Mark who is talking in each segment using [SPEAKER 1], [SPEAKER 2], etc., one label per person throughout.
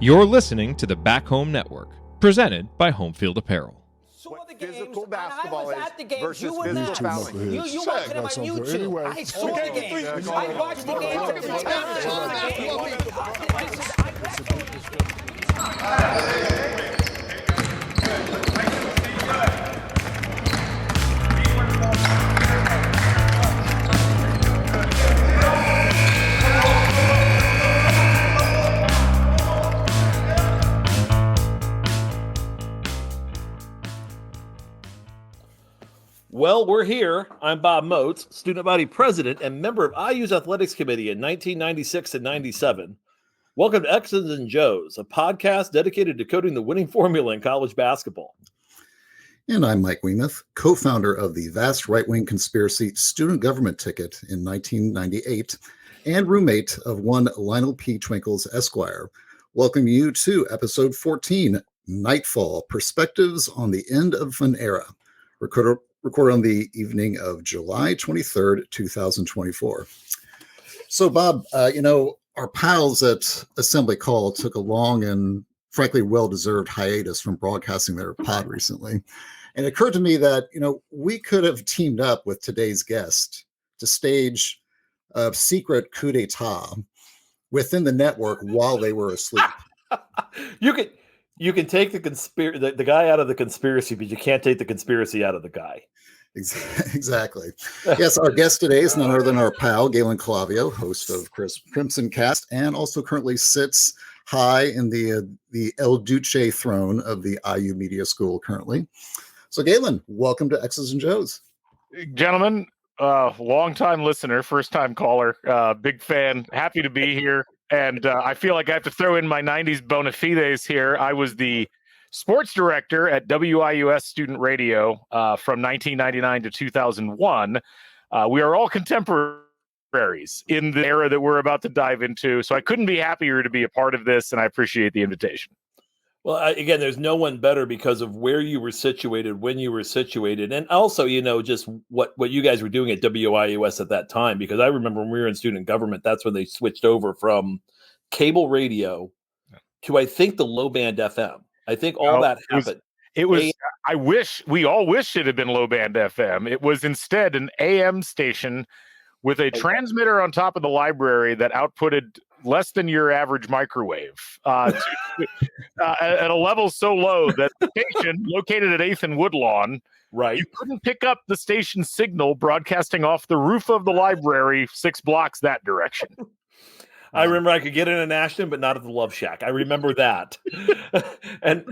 [SPEAKER 1] You're listening to the Back Home Network, presented by Home Field Apparel.
[SPEAKER 2] Saw the games. Physical basketball
[SPEAKER 3] I was at the games.
[SPEAKER 2] versus
[SPEAKER 3] You were
[SPEAKER 2] physical
[SPEAKER 3] not.
[SPEAKER 2] fouling.
[SPEAKER 3] You watched them on YouTube.
[SPEAKER 4] Anyway.
[SPEAKER 3] I saw the games. I watched the games.
[SPEAKER 5] Well, we're here. I'm Bob Moats, student body president and member of IU's athletics committee in 1996 and 97. Welcome to X's and Joe's, a podcast dedicated to decoding the winning formula in college basketball.
[SPEAKER 6] And I'm Mike Weemuth, co-founder of the vast right-wing conspiracy Student Government Ticket in 1998 and roommate of one Lionel P. Twinkles Esquire. Welcome you to episode 14, Nightfall, Perspectives on the End of an Era. Recorded on the evening of July 23rd, 2024. So, Bob, our pals at Assembly Call took a long and frankly well-deserved hiatus from broadcasting their pod recently. And it occurred to me that, we could have teamed up with today's guest to stage a secret coup d'etat within the network while they were asleep.
[SPEAKER 5] You can take the guy out of the conspiracy, but you can't take the conspiracy out of the guy.
[SPEAKER 6] Exactly. Yes, our guest today is none other than our pal, Galen Clavio, host of Crimson Cast, and also currently sits high in the El Duce throne of the IU Media School currently. So, Galen, welcome to X's and Joe's.
[SPEAKER 4] Gentlemen, long-time listener, first-time caller, big fan, happy to be here. And I feel like I have to throw in my 90s bona fides here. I was the sports director at WIUS Student Radio from 1999 to 2001. We are all contemporaries in the era that we're about to dive into. So I couldn't be happier to be a part of this, and I appreciate the invitation.
[SPEAKER 5] Well, again, there's no one better because of where you were situated, when you were situated, and also, just what you guys were doing at WIUS at that time. Because I remember when we were in student government, that's when they switched over from cable radio to, I think, the low band FM. I think all that happened.
[SPEAKER 4] We all wish it had been low band FM. It was instead an AM station with a transmitter on top of the library that outputted less than your average microwave at a level so low that the station located at 8th and Woodlawn,
[SPEAKER 5] right?
[SPEAKER 4] You couldn't pick up the station signal broadcasting off the roof of the library 6 blocks that direction.
[SPEAKER 5] I remember I could get in Ashton, but not at the Love Shack. I remember that. and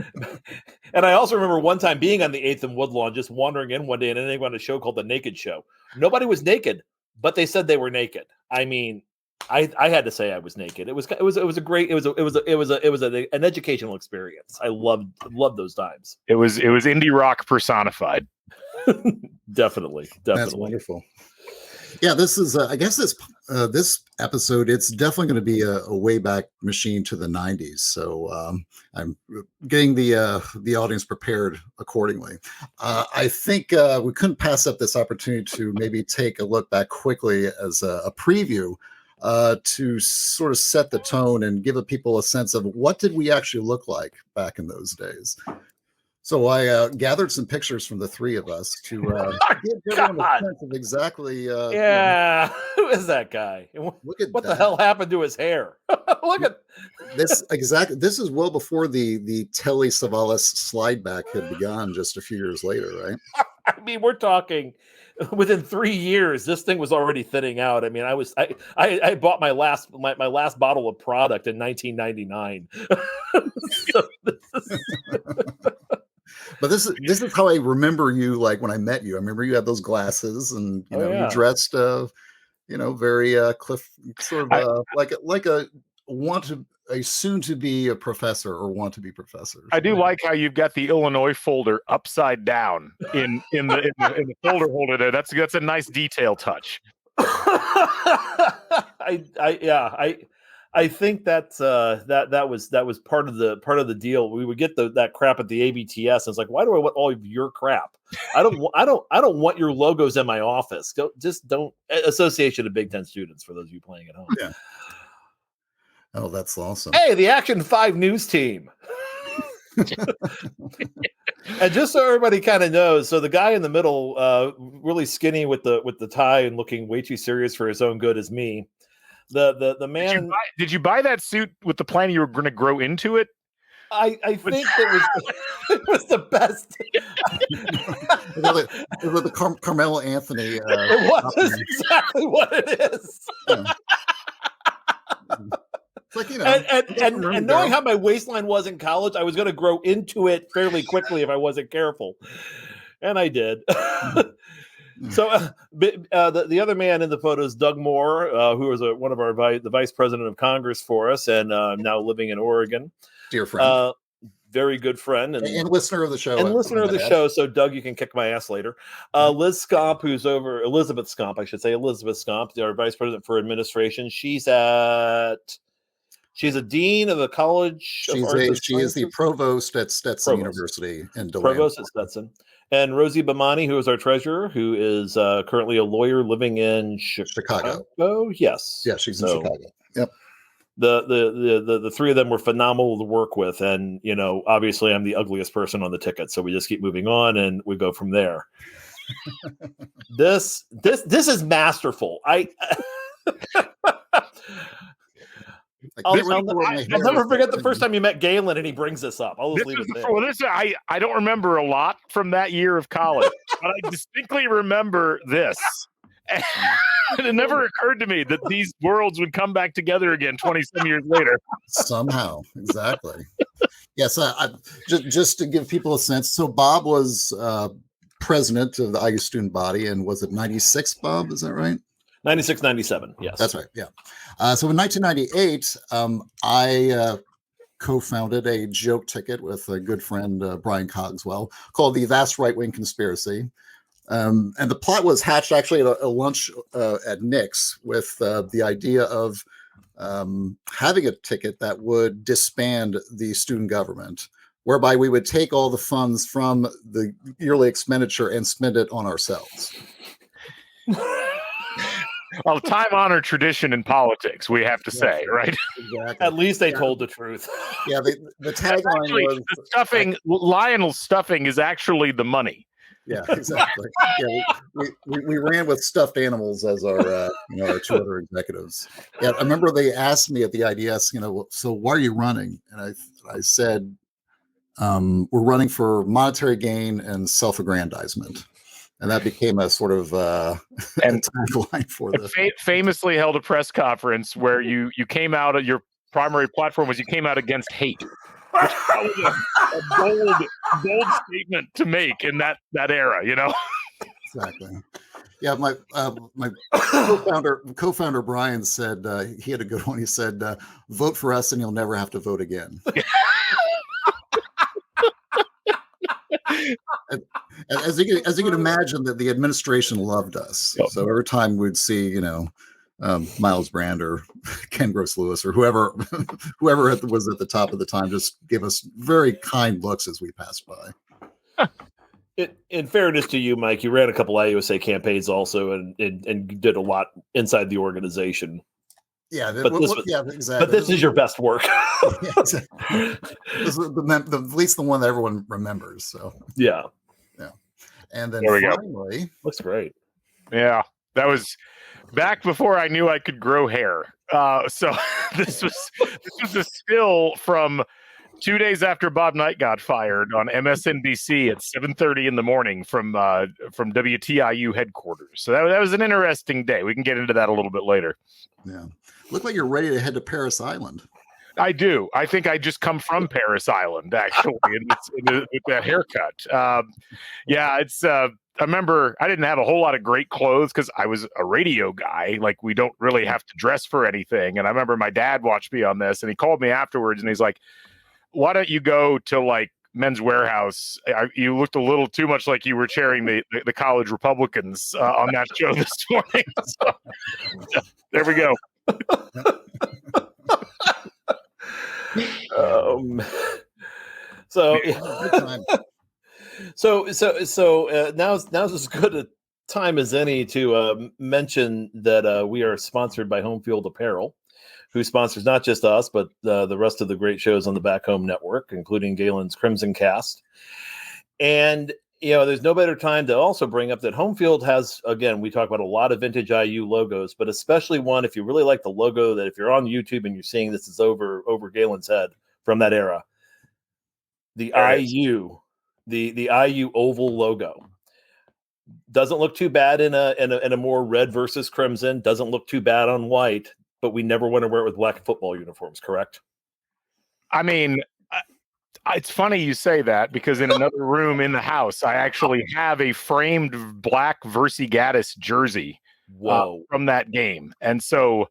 [SPEAKER 5] I also remember one time being on the 8th and Woodlawn, just wandering in one day and ending on a show called The Naked Show. Nobody was naked, but they said they were naked. I mean, I had to say I was naked. It was an educational experience. I loved those times.
[SPEAKER 4] It was indie rock personified.
[SPEAKER 5] Definitely.
[SPEAKER 6] That's wonderful. Yeah, this is I guess this episode, it's definitely going to be a way back machine to the 90s. So I'm getting the audience prepared accordingly. I think we couldn't pass up this opportunity to maybe take a look back quickly as a preview to sort of set the tone and give people a sense of what did we actually look like back in those days. So I gathered some pictures from the three of us to give everyone a sense of exactly.
[SPEAKER 5] Who is that guy?
[SPEAKER 6] Look at
[SPEAKER 5] what the hell happened to his hair? Look at
[SPEAKER 6] this. Exactly. This is well before the Telly Savalas slide back had begun just a few years later, right?
[SPEAKER 5] I mean, we're talking within 3 years. This thing was already thinning out. I mean, I bought my last bottle of product in 1999.
[SPEAKER 6] But this is how I remember you. Like when I met you, I remember you had those glasses, and you dressed, very Cliff, sort of like a soon to be a professor or want to be professor.
[SPEAKER 4] I do like how you've got the Illinois folder upside down in the folder holder there. That's a nice detail touch.
[SPEAKER 5] I think that was part of the deal. We would get that crap at the ABTS. And it's like, why do I want all of your crap? I don't want your logos in my office. Don't Association of Big Ten Students, for those of you playing at home.
[SPEAKER 6] Yeah. Oh, that's awesome.
[SPEAKER 5] Hey, the Action 5 news team. And just so everybody kind of knows, so the guy in the middle, really skinny with the tie and looking way too serious for his own good, is me. The man.
[SPEAKER 4] Did you buy that suit with the plan you were going to grow into it?
[SPEAKER 5] I think it was the best.
[SPEAKER 6] It was the Carmelo Anthony.
[SPEAKER 5] It was exactly what it is.
[SPEAKER 6] Yeah. It's like, you know,
[SPEAKER 5] and knowing how my waistline was in college, I was going to grow into it fairly quickly if I wasn't careful, and I did. So the other man in the photo is Doug Moore, who was one of the vice president of Congress for us, and now living in Oregon.
[SPEAKER 6] Dear friend,
[SPEAKER 5] very good friend
[SPEAKER 6] and listener of the show,
[SPEAKER 5] show. So Doug, you can kick my ass later. Liz Scomp, who's over Elizabeth Scomp, our vice president for administration. She's a dean of the college.
[SPEAKER 6] She is the provost at Stetson University in DeLand.
[SPEAKER 5] Provost at Stetson. And Rosie Bamani, who is our treasurer, who is currently a lawyer living in Chicago. Yes.
[SPEAKER 6] Yeah, she's in Chicago. Yep.
[SPEAKER 5] The three of them were phenomenal to work with, and obviously I'm the ugliest person on the ticket, so we just keep moving on and we go from there. This is masterful. I'll never forget the first time you met Galen and he brings this up. I'll just leave it there.
[SPEAKER 4] I don't remember a lot from that year of college, but I distinctly remember this. And it never occurred to me that these worlds would come back together again 20-some years later.
[SPEAKER 6] Somehow, exactly. Yes, just to give people a sense. So Bob was president of the IU student body, and was it 96, Bob? Is that right?
[SPEAKER 5] 96, 97. Yes,
[SPEAKER 6] that's right. Yeah. So in 1998, I co-founded a joke ticket with a good friend, Brian Cogswell, called The Vast Right-Wing Conspiracy. And the plot was hatched actually at a lunch at Nick's with the idea of having a ticket that would disband the student government, whereby we would take all the funds from the yearly expenditure and spend it on ourselves.
[SPEAKER 4] Well, time-honored tradition in politics, we have to say, right?
[SPEAKER 6] Exactly.
[SPEAKER 5] At least they told the truth.
[SPEAKER 6] Yeah, the tagline was
[SPEAKER 4] the stuffing. Lionel's stuffing is actually the money.
[SPEAKER 6] Yeah, exactly. Yeah, we ran with stuffed animals as our our two other executives. Yeah, I remember they asked me at the IDS, so why are you running? And I said, we're running for monetary gain and self-aggrandizement. And that became a sort of tagline for the
[SPEAKER 4] famously held a press conference where you came out of your primary platform was you came out against hate. Which was a bold statement to make in that era,
[SPEAKER 6] Exactly. Yeah, my co-founder Brian said he had a good one. He said, "Vote for us, and you'll never have to vote again." And as you can imagine, that the administration loved us. Yep. So every time we'd see, Miles Brand or Ken Gross Lewis or whoever was at the top of the time, just give us very kind looks as we passed by.
[SPEAKER 5] In fairness to you, Mike, you ran a couple IUSA campaigns also, and did a lot inside the organization.
[SPEAKER 6] Yeah, exactly.
[SPEAKER 5] But this is your best work.
[SPEAKER 6] Yeah, exactly. This is at least the one that everyone remembers. So
[SPEAKER 5] yeah.
[SPEAKER 6] And then finally,
[SPEAKER 5] looks great.
[SPEAKER 4] Yeah, that was back before I knew I could grow hair. So this was a still from 2 days after Bob Knight got fired on MSNBC at 7:30 in the morning from WTIU headquarters. So that was an interesting day. We can get into that a little bit later.
[SPEAKER 6] Yeah, look like you're ready to head to Paris Island.
[SPEAKER 4] I do. I think I just come from Paris Island, actually, with that haircut. It's. I remember I didn't have a whole lot of great clothes because I was a radio guy. Like, we don't really have to dress for anything. And I remember my dad watched me on this, and he called me afterwards, and he's like, "Why don't you go to like Men's Warehouse? You looked a little too much like you were chairing the college Republicans on that show this morning." So, there we go.
[SPEAKER 5] Now's as good a time as any to mention that we are sponsored by Home Field Apparel. who sponsors not just us, but the rest of the great shows on the Back Home Network, including Galen's Crimson Cast. And, there's no better time to also bring up that Home Field has, again, we talk about a lot of vintage IU logos, but especially one, if you really like the logo, that if you're on YouTube and you're seeing this is over Galen's head from that era, the IU, the IU oval logo. Doesn't look too bad in a more red versus crimson. Doesn't look too bad on white, but we never want to wear it with black football uniforms, correct?
[SPEAKER 4] I mean, it's funny you say that, because in another room in the house, I actually have a framed black Versigatis jersey from that game. And so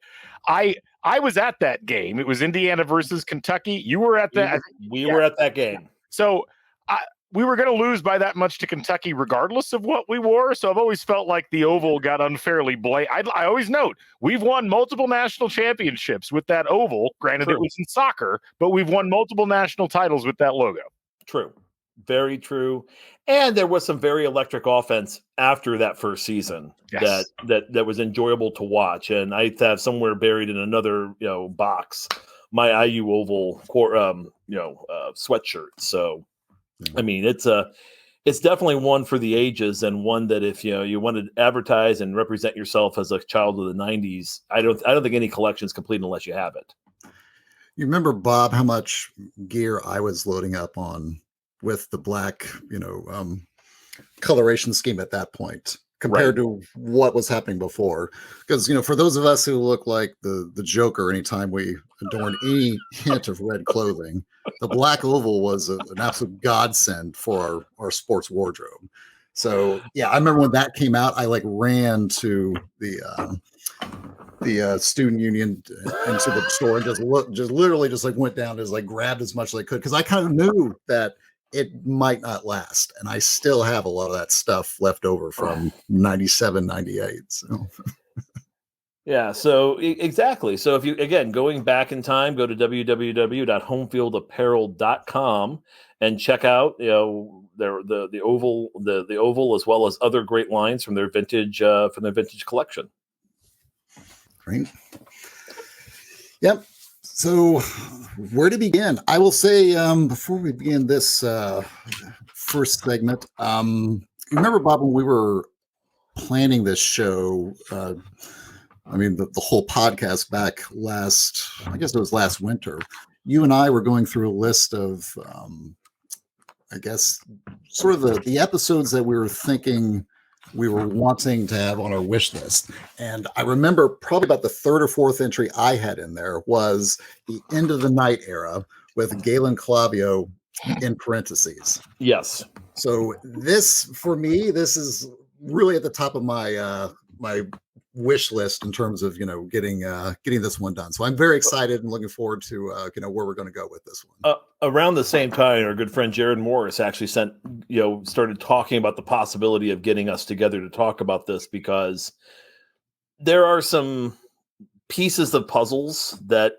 [SPEAKER 4] I was at that game. It was Indiana versus Kentucky. You were at that.
[SPEAKER 5] We were at that game.
[SPEAKER 4] So we were going to lose by that much to Kentucky regardless of what we wore. So I've always felt like the oval got unfairly blamed. I always note we've won multiple national championships with that oval. Granted, It was in soccer, but we've won multiple national titles with that logo.
[SPEAKER 5] True. Very true. And there was some very electric offense after that first season that was enjoyable to watch. And I have somewhere buried in another box my IU oval sweatshirt. So I mean, it's definitely one for the ages, and one that if you want to advertise and represent yourself as a child of the 90s, I don't think any collection is complete unless you have it.
[SPEAKER 6] You remember, Bob, how much gear I was loading up on with the black, coloration scheme at that point compared to what was happening before. Because, for those of us who look like the Joker anytime we adorn any hint of red clothing, the black oval was an absolute godsend for our sports wardrobe. So, yeah, I remember when that came out, I ran to the student union into the store and just went down, grabbed as much as I could, because I kind of knew that it might not last. And I still have a lot of that stuff left over from 97, 98. So.
[SPEAKER 5] Yeah, so exactly. So if you, again, going back in time, go to www.homefieldapparel.com and check out, the oval as well as other great lines from their vintage collection.
[SPEAKER 6] Great. Yep. So where to begin? I will say, before we begin this first segment, remember, Bob, when we were planning this show, the whole podcast back I guess it was last winter, you and I were going through a list of, sort of the episodes that we were thinking we were wanting to have on our wish list. And I remember probably about the third or fourth entry I had in there was the End of the Night era with Galen Clavio in parentheses.
[SPEAKER 5] Yes.
[SPEAKER 6] So this, for me, this is really at the top of my my wish list in terms of getting this one done. So I'm very excited and looking forward to where we're going to go with this one.
[SPEAKER 5] Around the same time, our good friend Jared Morris actually started talking about the possibility of getting us together to talk about this, because there are some pieces of puzzles that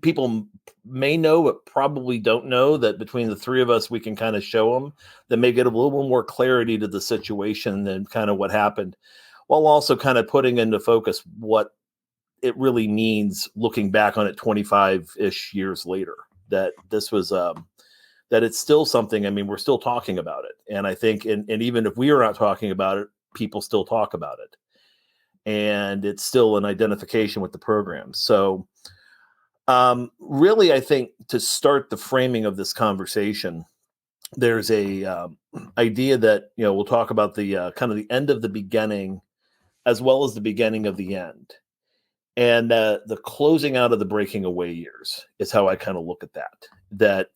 [SPEAKER 5] people may know but probably don't know, that between the three of us we can kind of show them, that may get a little bit more clarity to the situation than kind of what happened, while also kind of putting into focus what it really means looking back on it 25-ish years later, that this was that it's still something. I mean, we're still talking about it. And I think, and even if we are not talking about it, people still talk about it. And it's still an identification with the program. So really, I think to start the framing of this conversation, there's a idea that, we'll talk about the kind of the end of the beginning as well as the beginning of the end. And the closing out of the breaking away years is how I kind of look at that. That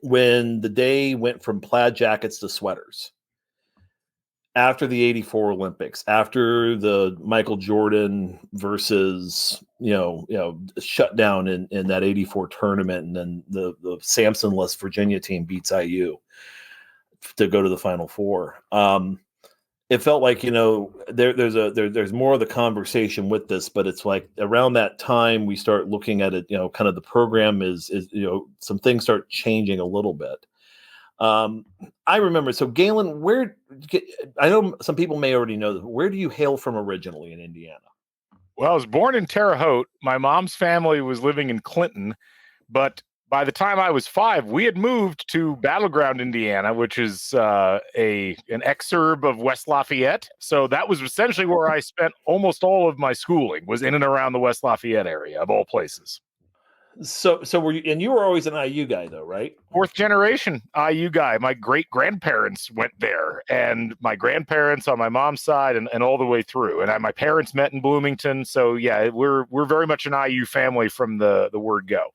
[SPEAKER 5] when the day went from plaid jackets to sweaters, after the 84 Olympics, after the Michael Jordan versus, shutdown in that 84 tournament, and then the Samson-less Virginia team beats IU to go to the Final Four. It felt like, there's more of the conversation with this, but it's like around that time we start looking at it, kind of the program is some things start changing a little bit. I remember, so Galen, I know some people may already know this, where do you hail from originally in Indiana?
[SPEAKER 4] Well, I was born in Terre Haute. My mom's family was living in Clinton, but by the time I was 5, we had moved to Battleground, Indiana, which is an exurb of West Lafayette. So that was essentially where I spent almost all of my schooling, was in and around the West Lafayette area, of all places.
[SPEAKER 5] So were you? And you were always an IU guy, though, right?
[SPEAKER 4] 4th generation IU guy. My great grandparents went there, and my grandparents on my mom's side, and all the way through. And my parents met in Bloomington. So yeah, we're very much an IU family from the word go.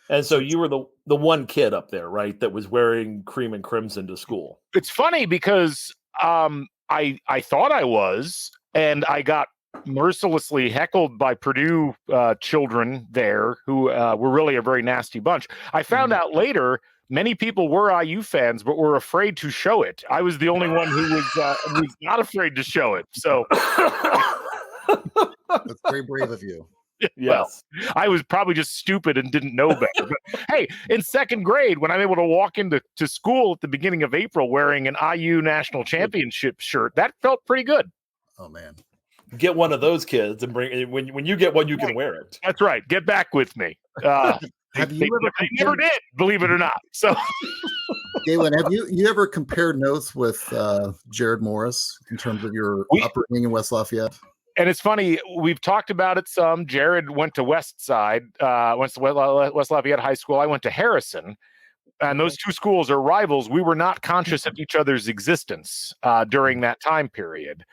[SPEAKER 5] And so you were the one kid up there, right, that was wearing cream and crimson to school.
[SPEAKER 4] It's funny because I thought I was, and I got mercilessly heckled by Purdue children there who were really a very nasty bunch. I found out later many people were IU fans, but were afraid to show it. I was the only one who was not afraid to show it. So
[SPEAKER 6] That's very brave of you.
[SPEAKER 5] Yes.
[SPEAKER 4] Well, I was probably just stupid and didn't know better. But hey, in 2nd grade, when I'm able to walk into school at the beginning of April wearing an IU national championship shirt, that felt pretty good.
[SPEAKER 6] Oh man.
[SPEAKER 5] Get one of those kids and bring it. When you get one, you can wear it.
[SPEAKER 4] That's right. Get back with me.
[SPEAKER 6] Have
[SPEAKER 4] They never did, believe it or not. So,
[SPEAKER 6] Galen, have you ever compared notes with Jared Morris in terms of your upbringing in West Lafayette?
[SPEAKER 4] And it's funny, we've talked about it some. Jared went to West Side, went to West Lafayette High School. I went to Harrison. And those two schools are rivals. We were not conscious of each other's existence during that time period.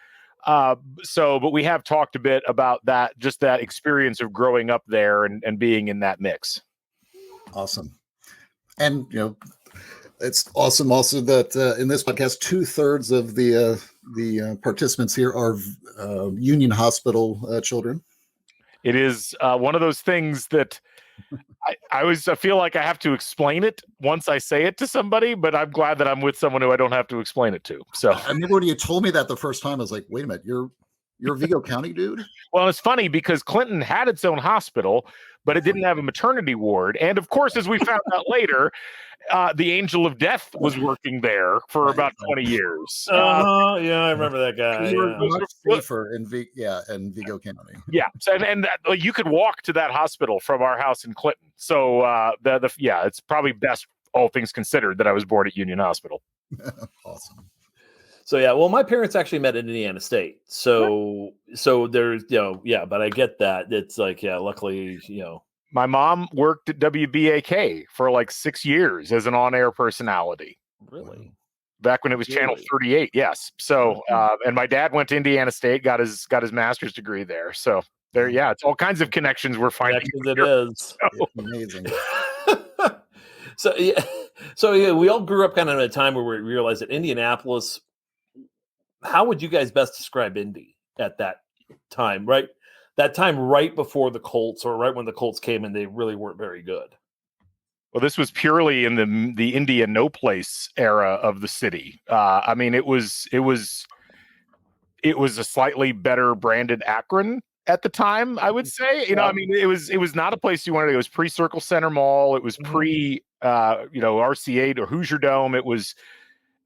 [SPEAKER 4] But we have talked a bit about that, just that experience of growing up there and being in that mix.
[SPEAKER 6] Awesome. And, it's awesome also that in this podcast, 2/3 of the participants here are Union Hospital children.
[SPEAKER 4] It is one of those things that I feel like I have to explain it once I say it to somebody, but I'm glad that I'm with someone who I don't have to explain it to. So
[SPEAKER 6] I remember when you told me that the first time, I was like, wait a minute, you're a Vigo County dude?
[SPEAKER 4] Well, it's funny because Clinton had its own hospital, but it didn't have a maternity ward. And of course, as we found out later, the Angel of Death was working there for about 20 years.
[SPEAKER 5] Yeah, I remember that guy.
[SPEAKER 6] We were much safer in Vigo County.
[SPEAKER 4] Yeah, so, and you could walk to that hospital from our house in Clinton. So it's probably best, all things considered, that I was born at Union Hospital.
[SPEAKER 6] Awesome.
[SPEAKER 5] So yeah, well, my parents actually met at Indiana State. So there's but I get that. It's like, luckily,
[SPEAKER 4] My mom worked at WBAK for like 6 years as an on-air personality.
[SPEAKER 5] Really?
[SPEAKER 4] Back when it was Channel 38, yes. So, and my dad went to Indiana State, got his master's degree there. So there, it's all kinds of connections we're finding.
[SPEAKER 5] It is.
[SPEAKER 6] It's amazing.
[SPEAKER 5] So we all grew up kind of at a time where we realized that Indianapolis. How would you guys best describe Indy at that time? Right, that time right before the Colts, or right when the Colts came and they really weren't very good.
[SPEAKER 4] Well, this was purely in the India no place era of the city. I mean, it was a slightly better branded Akron at the time, I would say. I mean, it was not a place you wanted to go. It was pre-Circle Center Mall. It was pre RCA or Hoosier Dome.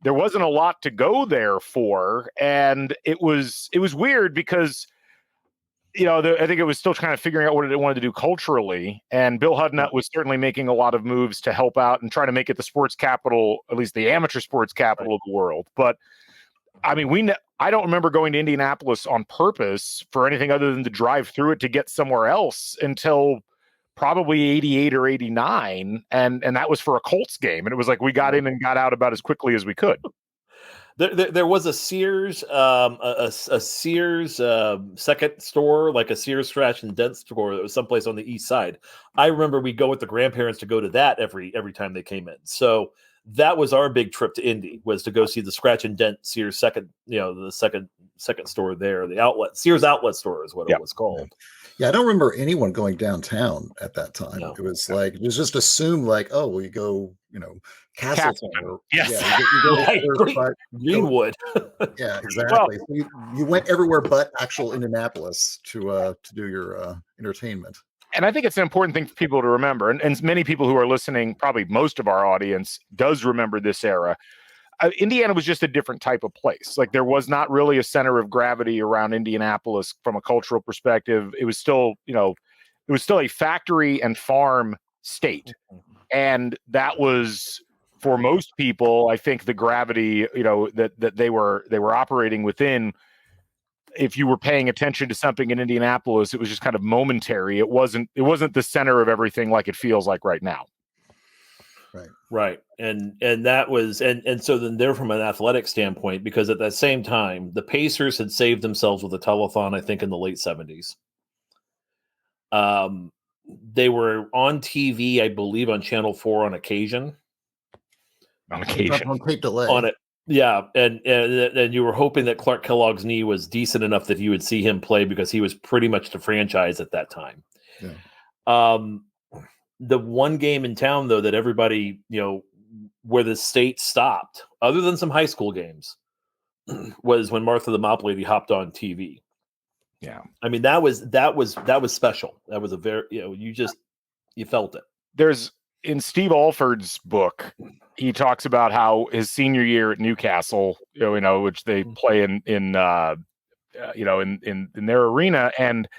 [SPEAKER 4] There wasn't a lot to go there for, and it was weird because I think it was still kind of figuring out what it wanted to do culturally, and Bill Hudnut was certainly making a lot of moves to help out and try to make it the sports capital, at least the amateur sports capital of the world. But I mean, I don't remember going to Indianapolis on purpose for anything other than to drive through it to get somewhere else until probably 88 or 89. And that was for a Colts game. And it was like, we got in and got out about as quickly as we could.
[SPEAKER 5] There was a Sears, a Sears second store, like a Sears scratch and dent store that was someplace on the east side. I remember we go with the grandparents to go to that every time they came in. So that was our big trip to Indy, was to go see the scratch and dent Sears second store there. The outlet, Sears outlet store is what it was called.
[SPEAKER 6] Yeah, I don't remember anyone going downtown at that time. No. It was just assumed like, oh, well, you go, Castleton.
[SPEAKER 5] Greenwood.
[SPEAKER 6] Yeah, exactly. So you went everywhere but actual Indianapolis to do your entertainment.
[SPEAKER 4] And I think it's an important thing for people to remember, and many people who are listening, probably most of our audience, does remember this era. Indiana was just a different type of place. Like there was not really a center of gravity around Indianapolis from a cultural perspective. It was still, it was still a factory and farm state. And that was, for most people, I think the gravity, that they were operating within. If you were paying attention to something in Indianapolis, it was just kind of momentary. It wasn't the center of everything like it feels like right now.
[SPEAKER 5] Right. And that was, and so then they're from an athletic standpoint, because at that same time, the Pacers had saved themselves with a telethon, I think in the late 70s. They were on TV, I believe, on Channel 4 on occasion.
[SPEAKER 6] On tape delay.
[SPEAKER 5] On it. Yeah. And you were hoping that Clark Kellogg's knee was decent enough that you would see him play, because he was pretty much the franchise at that time.
[SPEAKER 6] Yeah.
[SPEAKER 5] The one game in town, though, that everybody, where the state stopped, other than some high school games, was when Martha the Mop Lady hopped on TV.
[SPEAKER 4] Yeah.
[SPEAKER 5] I mean, that was special. That was a very, you felt it.
[SPEAKER 4] There's, in Steve Alford's book, he talks about how his senior year at Newcastle, which they play in their arena, and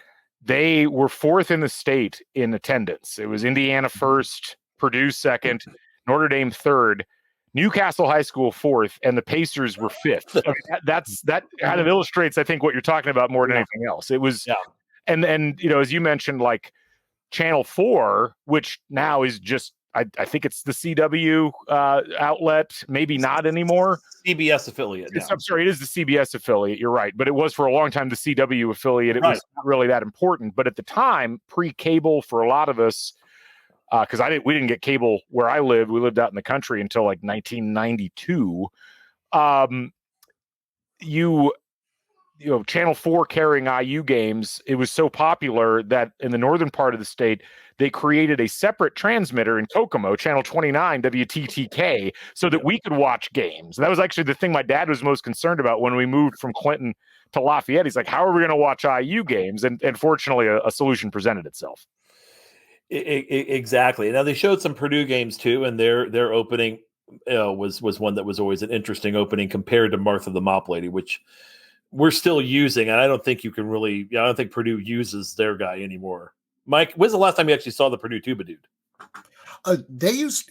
[SPEAKER 4] they were fourth in the state in attendance. It was Indiana first, Purdue second, Notre Dame third, Newcastle High School fourth, and the Pacers were fifth. I mean, that kind of illustrates, I think, what you're talking about more than anything else. It was, and as you mentioned, like Channel 4, which now is just, I think it's the CW outlet, maybe not anymore.
[SPEAKER 5] CBS affiliate.
[SPEAKER 4] I'm sorry, it is the CBS affiliate. You're right, but it was for a long time the CW affiliate. It was not really that important. But at the time, pre-cable for a lot of us, because we didn't get cable where I lived. We lived out in the country until like 1992. Channel 4 carrying IU games, it was so popular that in the northern part of the state, they created a separate transmitter in Kokomo, Channel 29, WTTK, so that we could watch games. And that was actually the thing my dad was most concerned about when we moved from Clinton to Lafayette. He's like, how are we going to watch IU games? And fortunately, a solution presented itself.
[SPEAKER 5] Exactly. Now, they showed some Purdue games, too, and their opening was one that was always an interesting opening compared to Martha the Mop Lady, which we're still using, and I don't think you can really. I don't think Purdue uses their guy anymore. Mike, when's the last time you actually saw the Purdue Tuba Dude?
[SPEAKER 6] They used,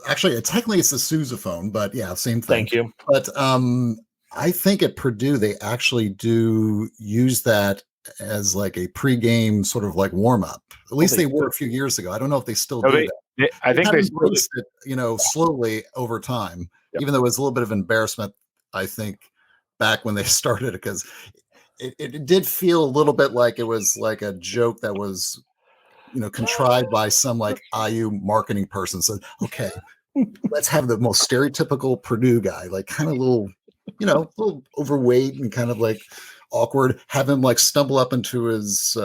[SPEAKER 6] actually, technically it's the sousaphone, but yeah, same thing.
[SPEAKER 5] Thank you.
[SPEAKER 6] But I think at Purdue they actually do use that as like a pregame sort of like warm up. At least they were a few years ago. I don't know if they still do that.
[SPEAKER 4] I think they
[SPEAKER 6] embraced it, slowly over time, even though it was a little bit of embarrassment, I think, back when they started, because it did feel a little bit like it was like a joke that was, contrived by some like IU marketing person. So, okay, let's have the most stereotypical Purdue guy, like kind of little overweight and kind of like awkward, have him like stumble up into his,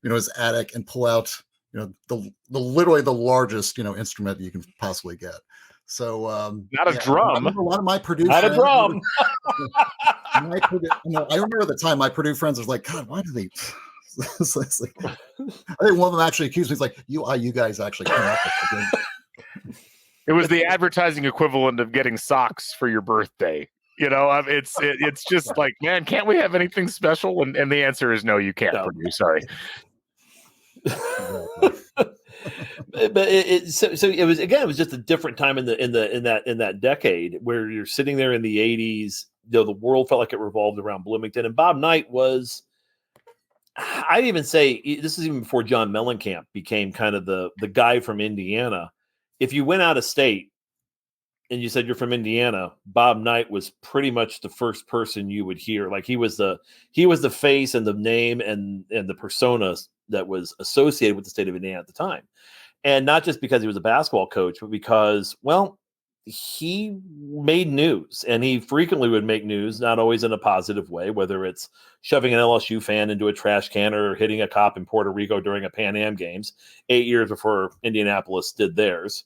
[SPEAKER 6] his attic and pull out, the literally the largest, instrument you can possibly get. So
[SPEAKER 4] not a drum.
[SPEAKER 6] A lot of my Purdue
[SPEAKER 5] not
[SPEAKER 6] friends,
[SPEAKER 5] a drum.
[SPEAKER 6] I remember at the time my Purdue friends was like, God, why do they? It's like, I think one of them actually accused me. He's like, you guys actually came up with it.
[SPEAKER 4] It was the advertising equivalent of getting socks for your birthday. It's just like, man, can't we have anything special? And the answer is no, you can't.
[SPEAKER 5] No.
[SPEAKER 4] Purdue, sorry.
[SPEAKER 5] But so it was, again, it was just a different time in that decade where you're sitting there in the 80s. The world felt like it revolved around Bloomington, and Bob Knight was, I'd even say, this is even before John Mellencamp became kind of the guy from Indiana. If you went out of state and you said you're from Indiana, Bob Knight was pretty much the first person you would hear. Like he was the face and the name and the persona that was associated with the state of Indiana at the time. And not just because he was a basketball coach, but because, well, he made news, and he frequently would make news, not always in a positive way, whether it's shoving an LSU fan into a trash can or hitting a cop in Puerto Rico during a Pan Am Games 8 years before Indianapolis did theirs.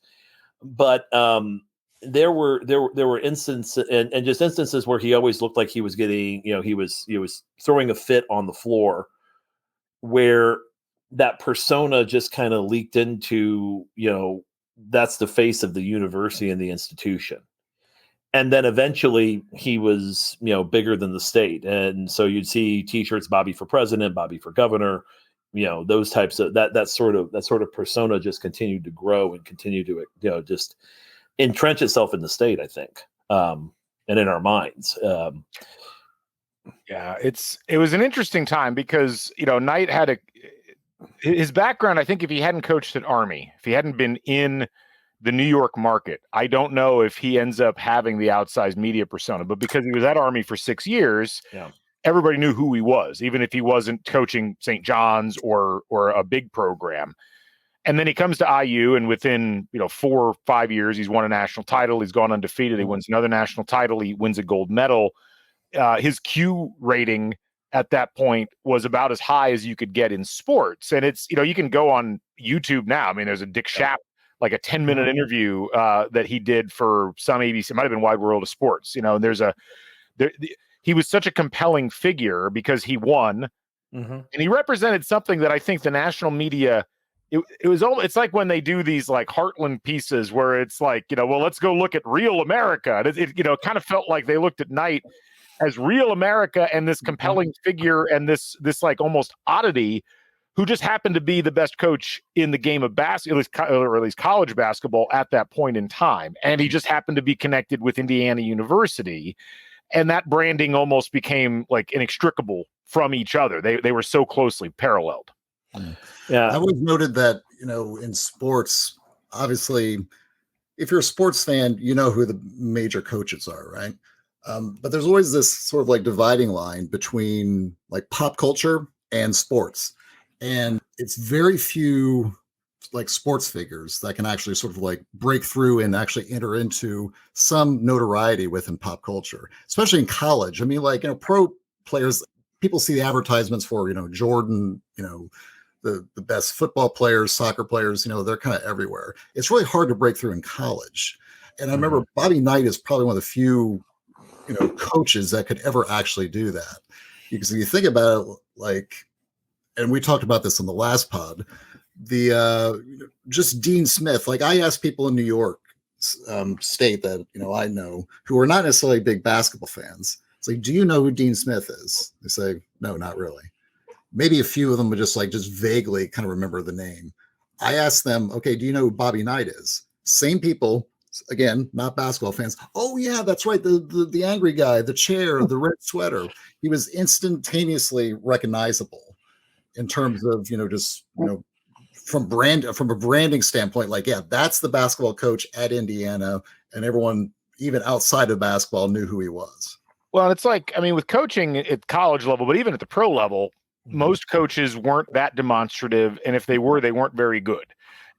[SPEAKER 5] But there were instances and just instances where he always looked like he was getting, he was throwing a fit on the floor, where that persona just kind of leaked into, that's the face of the university and the institution. And then eventually he was, bigger than the state. And so you'd see t-shirts, Bobby for president, Bobby for governor, those types of that sort of persona just continued to grow and continue to, just entrench itself in the state, I think. And in our minds.
[SPEAKER 4] Yeah, it was an interesting time because, Knight had his background. I think if he hadn't coached at Army, if he hadn't been in the New York market, I don't know if he ends up having the outsized media persona, but because he was at Army for 6 years, everybody knew who he was, even if he wasn't coaching St. John's or a big program. And then he comes to IU, and within 4 or 5 years, he's won a national title. He's gone undefeated. He wins another national title. He wins a gold medal. His Q rating at that point was about as high as you could get in sports. And it's, you can go on YouTube now. I mean, there's a Dick Schaap, like a 10-minute interview that he did for some ABC, it might have been Wide World of Sports. And he was such a compelling figure because he won, and he represented something that I think the national media, it's like when they do these like Heartland pieces where it's like, well, let's go look at real America. And it kind of felt like they looked at Knight as real America and this compelling figure and this like almost oddity who just happened to be the best coach in the game of basketball, or at least college basketball at that point in time. And he just happened to be connected with Indiana University. And that branding almost became like inextricable from each other. They were so closely paralleled.
[SPEAKER 5] Yeah.
[SPEAKER 6] I always noted that, in sports, obviously, if you're a sports fan, you know who the major coaches are, right? But there's always this sort of like dividing line between like pop culture and sports. And it's very few like sports figures that can actually sort of like break through and actually enter into some notoriety within pop culture, especially in college. I mean, like, pro players, people see the advertisements for, Jordan, the best football players, soccer players, they're kind of everywhere. It's really hard to break through in college. And I remember Bobby Knight is probably one of the few, coaches that could ever actually do that. Because if you think about it, like, and we talked about this in the last pod, just Dean Smith. Like, I asked people in New York state that, I know, who are not necessarily big basketball fans. It's like, do you know who Dean Smith is? They say, no, not really. Maybe a few of them would just vaguely kind of remember the name. I asked them, okay, do you know who Bobby Knight is? Same people, again, not basketball fans. Oh yeah, that's right. The angry guy, the chair, the red sweater. He was instantaneously recognizable in terms of, from a branding standpoint, like, yeah, that's the basketball coach at Indiana, and everyone, even outside of basketball, knew who he was.
[SPEAKER 4] Well, it's like, I mean, with coaching at college level, but even at the pro level, most coaches weren't that demonstrative, and if they were, they weren't very good.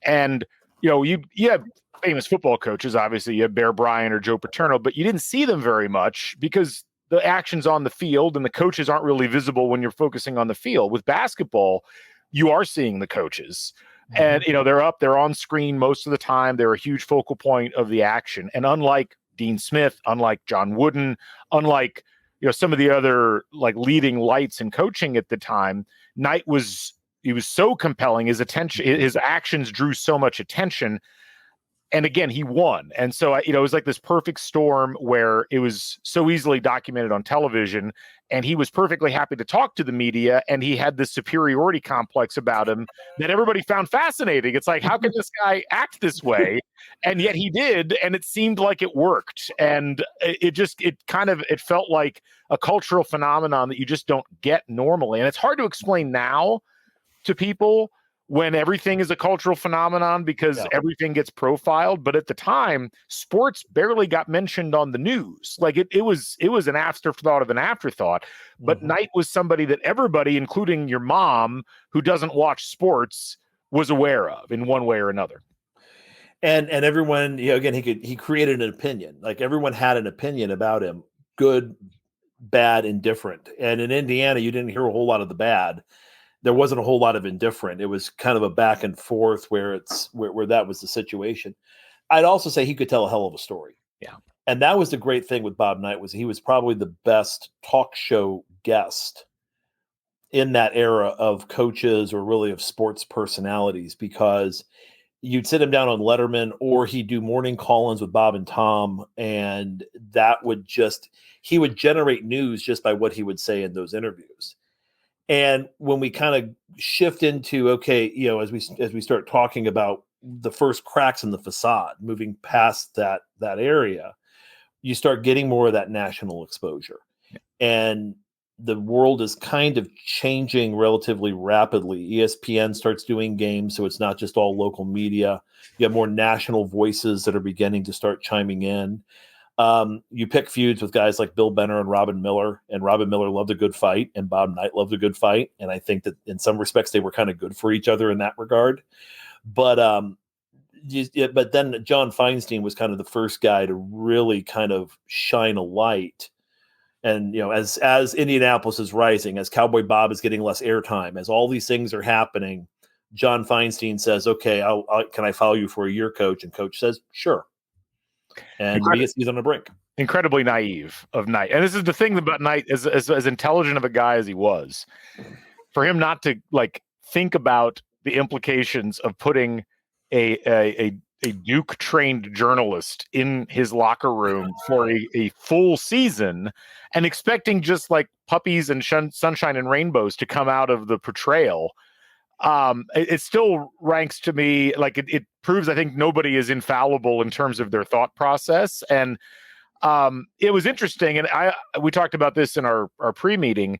[SPEAKER 4] And you have famous football coaches, obviously, you have Bear Bryant or Joe Paterno, but you didn't see them very much because the action's on the field, and the coaches aren't really visible when you're focusing on the field. With basketball, you are seeing the coaches, and they're on screen most of the time. They're a huge focal point of the action, and unlike Dean Smith, unlike John Wooden, unlike some of the other like leading lights in coaching at the time, Knight was so compelling. His actions drew so much attention. And again, he won. And so, it was like this perfect storm where it was so easily documented on television, and he was perfectly happy to talk to the media. And he had this superiority complex about him that everybody found fascinating. It's like, how can this guy act this way? And yet he did. And it seemed like it worked. And it felt like a cultural phenomenon that you just don't get normally. And it's hard to explain now to people when everything is a cultural phenomenon because everything gets profiled. But at the time, sports barely got mentioned on the news. Like it was an afterthought of an afterthought. But Knight was somebody that everybody, including your mom, who doesn't watch sports, was aware of in one way or another.
[SPEAKER 5] And everyone, again, he created an opinion. Like, everyone had an opinion about him, good, bad, indifferent. And in Indiana, you didn't hear a whole lot of the bad. There wasn't a whole lot of indifferent. It was kind of a back and forth where that was the situation. I'd also say he could tell a hell of a story.
[SPEAKER 4] Yeah.
[SPEAKER 5] And that was the great thing with Bob Knight, was he was probably the best talk show guest in that era of coaches, or really of sports personalities, because you'd sit him down on Letterman, or he'd do morning call-ins with Bob and Tom, and he would generate news just by what he would say in those interviews. And when we kind of shift into, okay, as we start talking about the first cracks in the facade, moving past that area, you start getting more of that national exposure. And the world is kind of changing relatively rapidly. ESPN starts doing games, so it's not just all local media. You have more national voices that are beginning to start chiming in. You pick feuds with guys like Bill Benner and Robin Miller loved a good fight, and Bob Knight loved a good fight. And I think that in some respects they were kind of good for each other in that regard. But then John Feinstein was kind of the first guy to really kind of shine a light. And, as Indianapolis is rising, as Cowboy Bob is getting less airtime, as all these things are happening, John Feinstein says, okay, can I follow you for a year, coach? And coach says, sure. And he's on the brink.
[SPEAKER 4] Incredibly naive of Knight. And this is the thing about Knight, as intelligent of a guy as he was, for him not to think about the implications of putting a Duke trained journalist in his locker room for a full season and expecting just like puppies and sunshine and rainbows to come out of the portrayal. It still ranks to me like it proves, I think, nobody is infallible in terms of their thought process. And it was interesting. And we talked about this in our pre-meeting.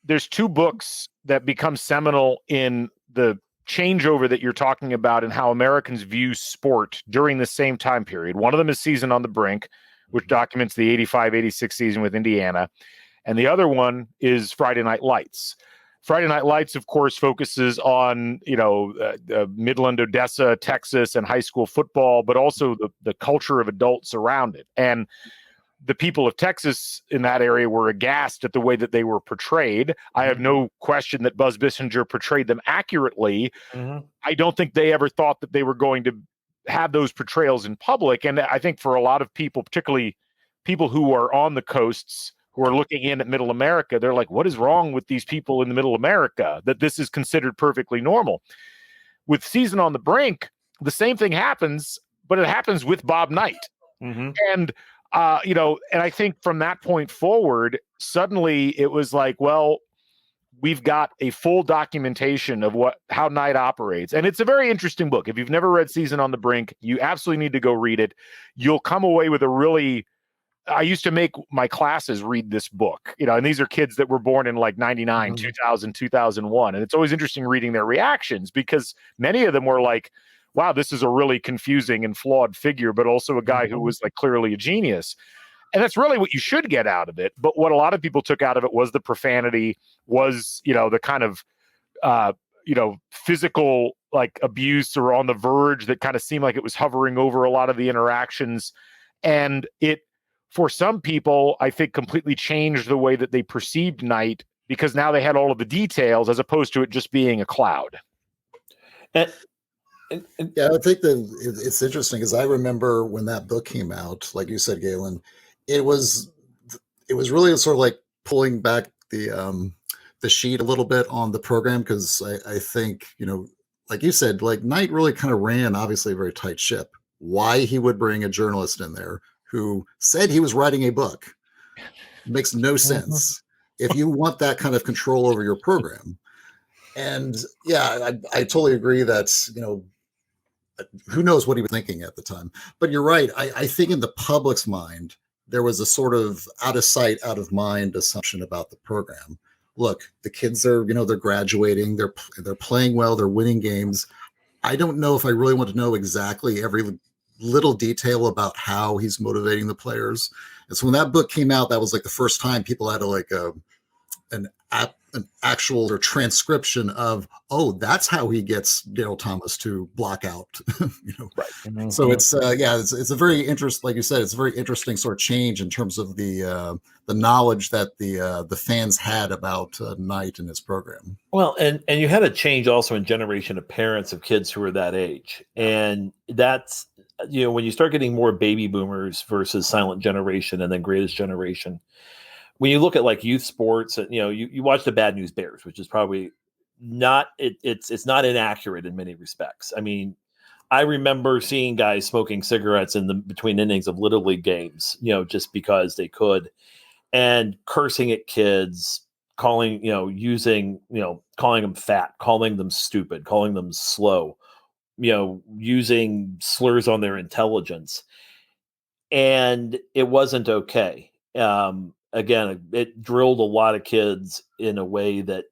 [SPEAKER 4] There's two books that become seminal in the changeover that you're talking about and how Americans view sport during the same time period. One of them is Season on the Brink, which documents the 85-86 season with Indiana. And the other one is Friday Night Lights. Friday Night Lights, of course, focuses on, Midland, Odessa, Texas, and high school football, but also the culture of adults around it. And the people of Texas in that area were aghast at the way that they were portrayed. I have no question that Buzz Bissinger portrayed them accurately. Mm-hmm. I don't think they ever thought that they were going to have those portrayals in public. And I think for a lot of people, particularly people who are on the coasts, who are looking in at Middle America, they're like, what is wrong with these people in the Middle America that this is considered perfectly normal? With Season on the Brink, the same thing happens, but it happens with Bob Knight. Mm-hmm. And and I think from that point forward, suddenly it was like, well, we've got a full documentation of how Knight operates. And it's a very interesting book. If you've never read Season on the Brink, you absolutely need to go read it. You'll come away with I used to make my classes read this book, and these are kids that were born in like 99, 2000, 2001. And it's always interesting reading their reactions because many of them were like, wow, this is a really confusing and flawed figure, but also a guy who was like clearly a genius. And that's really what you should get out of it. But what a lot of people took out of it was the profanity, was, the kind of, physical like abuse or on the verge that kind of seemed like it was hovering over a lot of the interactions. And it, for some people, I think completely changed the way that they perceived Knight because now they had all of the details as opposed to it just being a cloud.
[SPEAKER 6] Yeah, I think that it's interesting because I remember when that book came out, like you said, Galen, it was really sort of like pulling back the sheet a little bit on the program because I think, like you said, like Knight really kind of ran obviously a very tight ship. Why he would bring a journalist in there who said he was writing a book makes no sense if you want that kind of control over your program. And yeah, I totally agree that, who knows what he was thinking at the time. But you're right. I think in the public's mind, there was a sort of out of sight, out of mind assumption about the program. Look, the kids are, they're graduating, they're playing well, they're winning games. I don't know if I really want to know exactly every little detail about how he's motivating the players. And so when that book came out, that was like the first time people had an actual or transcription of, oh, that's how he gets Daryl Thomas to block out, Right. Mm-hmm. So it's it's a very interesting, like you said, it's a very interesting sort of change in terms of the knowledge that the fans had about Knight and his program.
[SPEAKER 5] Well, and you had a change also in generation of parents of kids who are that age, and that's when you start getting more baby boomers versus silent generation and then greatest generation. When you look at like youth sports, you watch the Bad News Bears, which is probably not it's not inaccurate in many respects. I mean, I remember seeing guys smoking cigarettes in the between innings of Little League games, just because they could, and cursing at kids, calling, calling them fat, calling them stupid, calling them slow, using slurs on their intelligence. And it wasn't okay. Again, it drilled a lot of kids in a way that,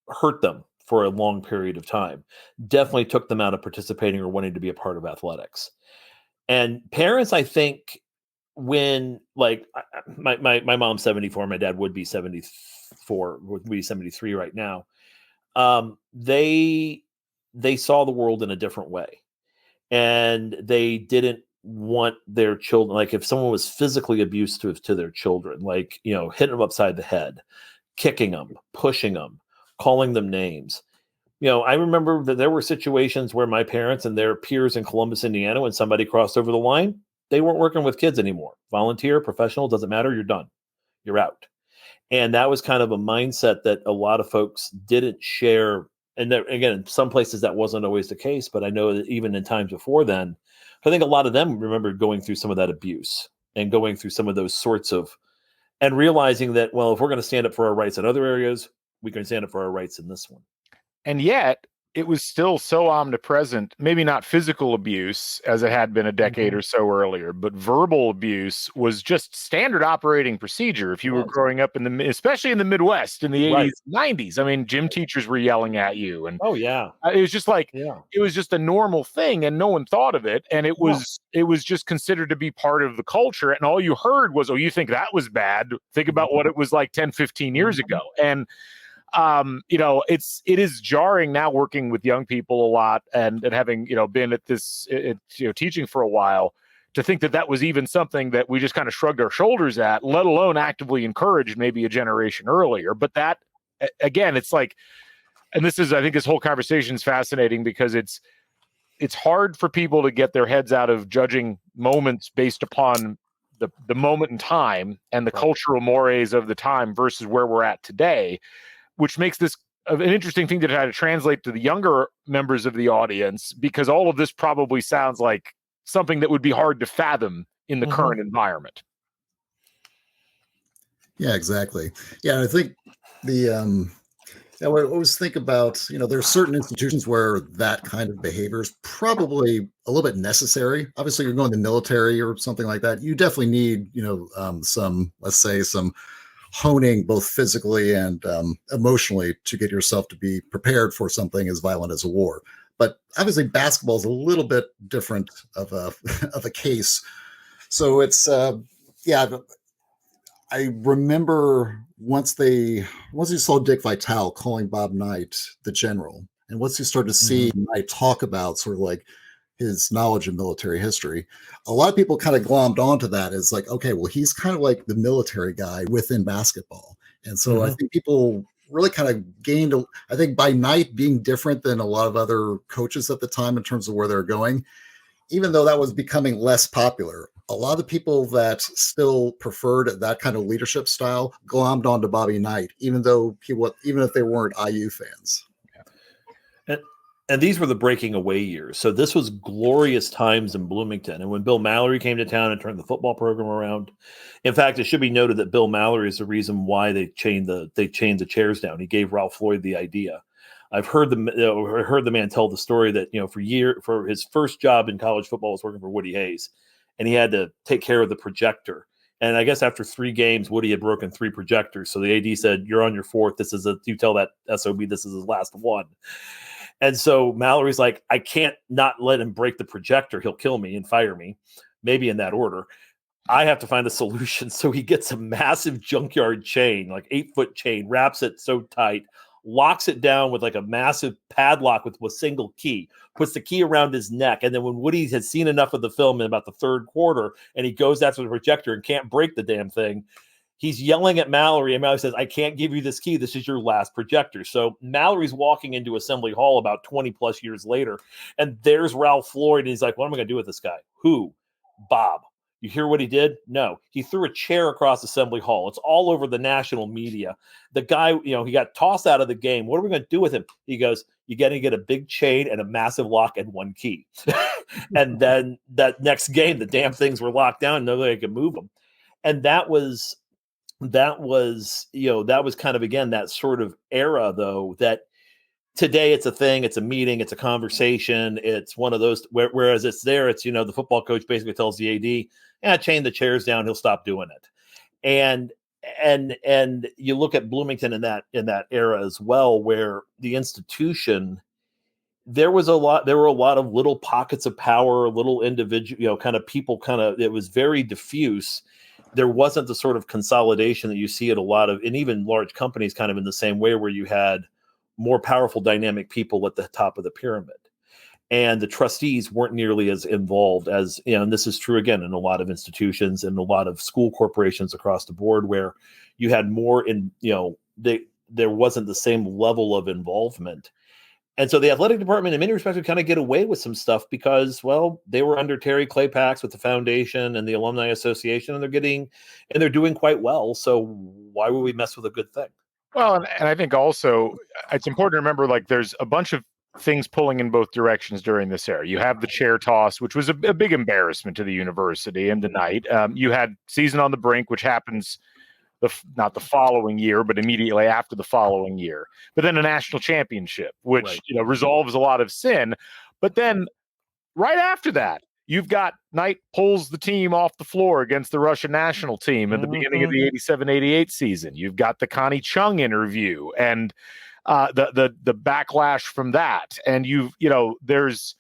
[SPEAKER 5] hurt them for a long period of time. Definitely took them out of participating or wanting to be a part of athletics. And parents, I think, when my mom's 74, my dad would be 74, would be 73 right now. They saw the world in a different way, and they didn't want their children, like if someone was physically abusive to their children, like, hitting them upside the head, kicking them, pushing them, calling them names. I remember that there were situations where my parents and their peers in Columbus, Indiana, when somebody crossed over the line, they weren't working with kids anymore. Volunteer, professional, doesn't matter. You're done. You're out. And that was kind of a mindset that a lot of folks didn't share. And there, again, in some places that wasn't always the case, but I know that even in times before then, I think a lot of them remembered going through some of that abuse and going through some of those sorts of, and realizing that, well, if we're going to stand up for our rights in other areas, we can stand up for our rights in this one.
[SPEAKER 4] And yet it was still so omnipresent, maybe not physical abuse as it had been a decade or so earlier, but verbal abuse was just standard operating procedure. If you were growing up especially in the Midwest in the 80s, 90s, I mean, gym teachers were yelling at you. And it was just like, it was just a normal thing and no one thought of it. And it was just considered to be part of the culture. And all you heard was, oh, you think that was bad? Think about what it was like 10, 15 years ago. And it is jarring now working with young people a lot and having, been at this, teaching for a while, to think that was even something that we just kind of shrugged our shoulders at, let alone actively encouraged maybe a generation earlier. But that, again, it's like, and I think this whole conversation is fascinating because it's hard for people to get their heads out of judging moments based upon the moment in time and the cultural mores of the time versus where we're at today, which makes this an interesting thing to try to translate to the younger members of the audience, because all of this probably sounds like something that would be hard to fathom in the current environment.
[SPEAKER 6] Yeah, exactly. Yeah, I think I always think about, there are certain institutions where that kind of behavior is probably a little bit necessary. Obviously, you're going to the military or something like that. You definitely need, some honing both physically and emotionally to get yourself to be prepared for something as violent as a war. But obviously basketball is a little bit different of a case. So it's I remember once you saw Dick Vitale calling Bob Knight the general, and once you started to see Knight talk about sort of like his knowledge of military history, a lot of people kind of glommed onto that as like, okay, well, he's kind of like the military guy within basketball. And so I think people really kind of gained, I think by Knight being different than a lot of other coaches at the time in terms of where they're going, even though that was becoming less popular, a lot of people that still preferred that kind of leadership style glommed onto Bobby Knight, even if they weren't IU fans.
[SPEAKER 5] And these were the breaking away years. So this was glorious times in Bloomington. And when Bill Mallory came to town and turned the football program around, in fact, it should be noted that Bill Mallory is the reason why they chained the chairs down. He gave Ralph Floyd the idea. I've heard the man tell the story that, for his first job in college football was working for Woody Hayes, and he had to take care of the projector. And I guess after 3 games, Woody had broken 3 projectors. So the AD said, "You're on your 4th. You tell that SOB this is his last one." And so Mallory's like, "I can't not let him break the projector. He'll kill me and fire me," maybe in that order. I have to find a solution. So he gets a massive junkyard chain, like 8-foot chain, wraps it so tight, locks it down with like a massive padlock with a single key, puts the key around his neck. And then when Woody has seen enough of the film in about the 3rd quarter and he goes after the projector and can't break the damn thing, he's yelling at Mallory, and Mallory says, "I can't give you this key. This is your last projector." So Mallory's walking into Assembly Hall about 20 plus years later, and there's Ralph Floyd, and he's like, "What am I going to do with this guy?" Who? Bob. You hear what he did? No. He threw a chair across Assembly Hall. It's all over the national media. The guy, he got tossed out of the game. What are we going to do with him? He goes, you got to get a big chain and a massive lock and one key. And then that next game, the damn things were locked down. Nobody could move them. And that was kind of, again, that sort of era, though, that today it's a thing, it's a meeting, it's a conversation, it's one of those, whereas it's the football coach basically tells the AD, chain the chairs down, he'll stop doing it. And you look at Bloomington in that era as well, where the institution, there were a lot of little pockets of power, little individual, it was very diffuse. There wasn't the sort of consolidation that you see at a lot of, and even large companies kind of in the same way, where you had more powerful dynamic people at the top of the pyramid. And the trustees weren't nearly as involved as, and this is true again in a lot of institutions and a lot of school corporations across the board, where you had more there wasn't the same level of involvement. And so the athletic department, in many respects, would kind of get away with some stuff because, well, they were under Terry Claypax with the foundation and the Alumni Association, and they're doing quite well. So why would we mess with a good thing?
[SPEAKER 4] Well, and I think also it's important to remember, like, there's a bunch of things pulling in both directions during this era. You have the chair toss, which was a big embarrassment to the university and the night. You had season on the brink, which happens not the following year, but immediately after the following year. But then a national championship, which resolves a lot of sin. But then right after that, you've got Knight pulls the team off the floor against the Russian national team at the beginning of the 87-88 season. You've got the Connie Chung interview and the backlash from that. And there's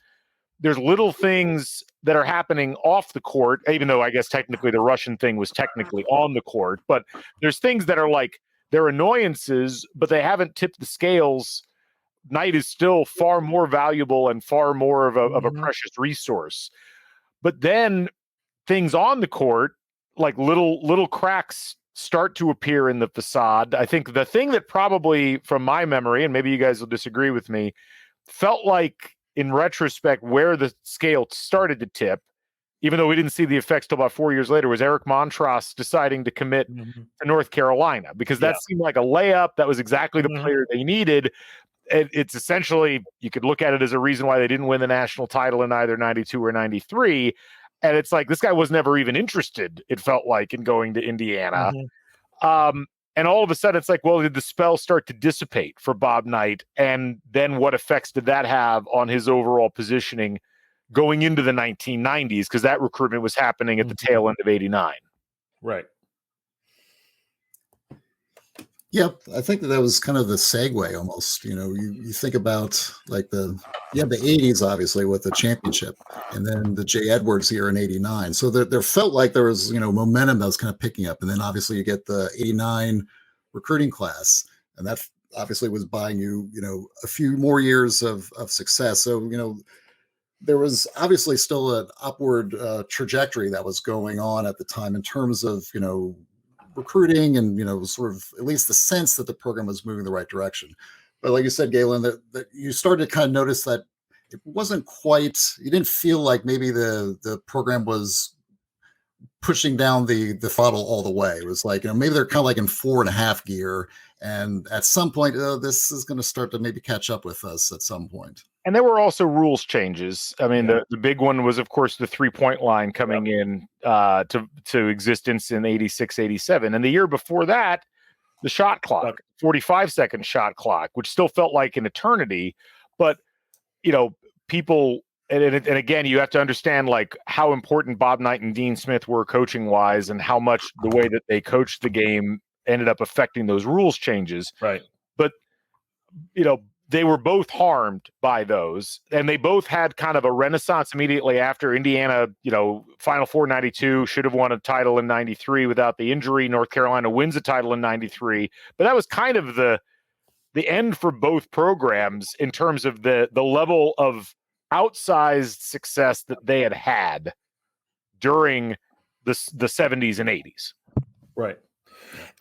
[SPEAKER 4] little things that are happening off the court, even though I guess technically the Russian thing was technically on the court. But there's things that are like, they're annoyances, but they haven't tipped the scales. Knight is still far more valuable and far more of a precious resource. But then things on the court, like little cracks start to appear in the facade. I think the thing that probably, from my memory, and maybe you guys will disagree with me, felt like in retrospect where the scale started to tip, even though we didn't see the effects till about 4 years later, was Eric Montross deciding to commit to North Carolina, because that seemed like a layup. That was exactly the player they needed. It's essentially, you could look at it as a reason why they didn't win the national title in either 92 or 93. And it's like, this guy was never even interested, it felt like, in going to Indiana. And all of a sudden it's like, well, did the spell start to dissipate for Bob Knight? And then what effects did that have on his overall positioning going into the 1990s? Because that recruitment was happening at the tail end of 89.
[SPEAKER 5] Right.
[SPEAKER 6] Yep, I think that was kind of the segue almost. You think about like the 80s, obviously, with the championship, and then the Jay Edwards year in 89. So there felt like there was, momentum that was kind of picking up. And then obviously you get the 89 recruiting class, and that obviously was buying you, a few more years of success. So, there was obviously still an upward trajectory that was going on at the time in terms of, recruiting and sort of at least the sense that the program was moving the right direction. But like you said, Galen, that you started to kind of notice that it wasn't quite, you didn't feel like maybe the program was pushing down the throttle all the way. It was like, maybe they're kind of like in 4.5 gear, and at some point this is going to start to maybe catch up with us at some point.
[SPEAKER 4] And there were also rules changes. I mean, the big one was, of course, the 3-point line coming in to existence in 86, 87. And the year before that, the shot clock, 45-second shot clock, which still felt like an eternity. But, people, and again, you have to understand like how important Bob Knight and Dean Smith were coaching wise, and how much the way that they coached the game ended up affecting those rules changes.
[SPEAKER 5] Right.
[SPEAKER 4] But, they were both harmed by those, and they both had kind of a renaissance immediately after. Indiana, Final Four 92, should have won a title in 93 without the injury. North Carolina wins a title in 93, but that was kind of the end for both programs in terms of the level of outsized success that they had during the 70s and 80s.
[SPEAKER 5] Right.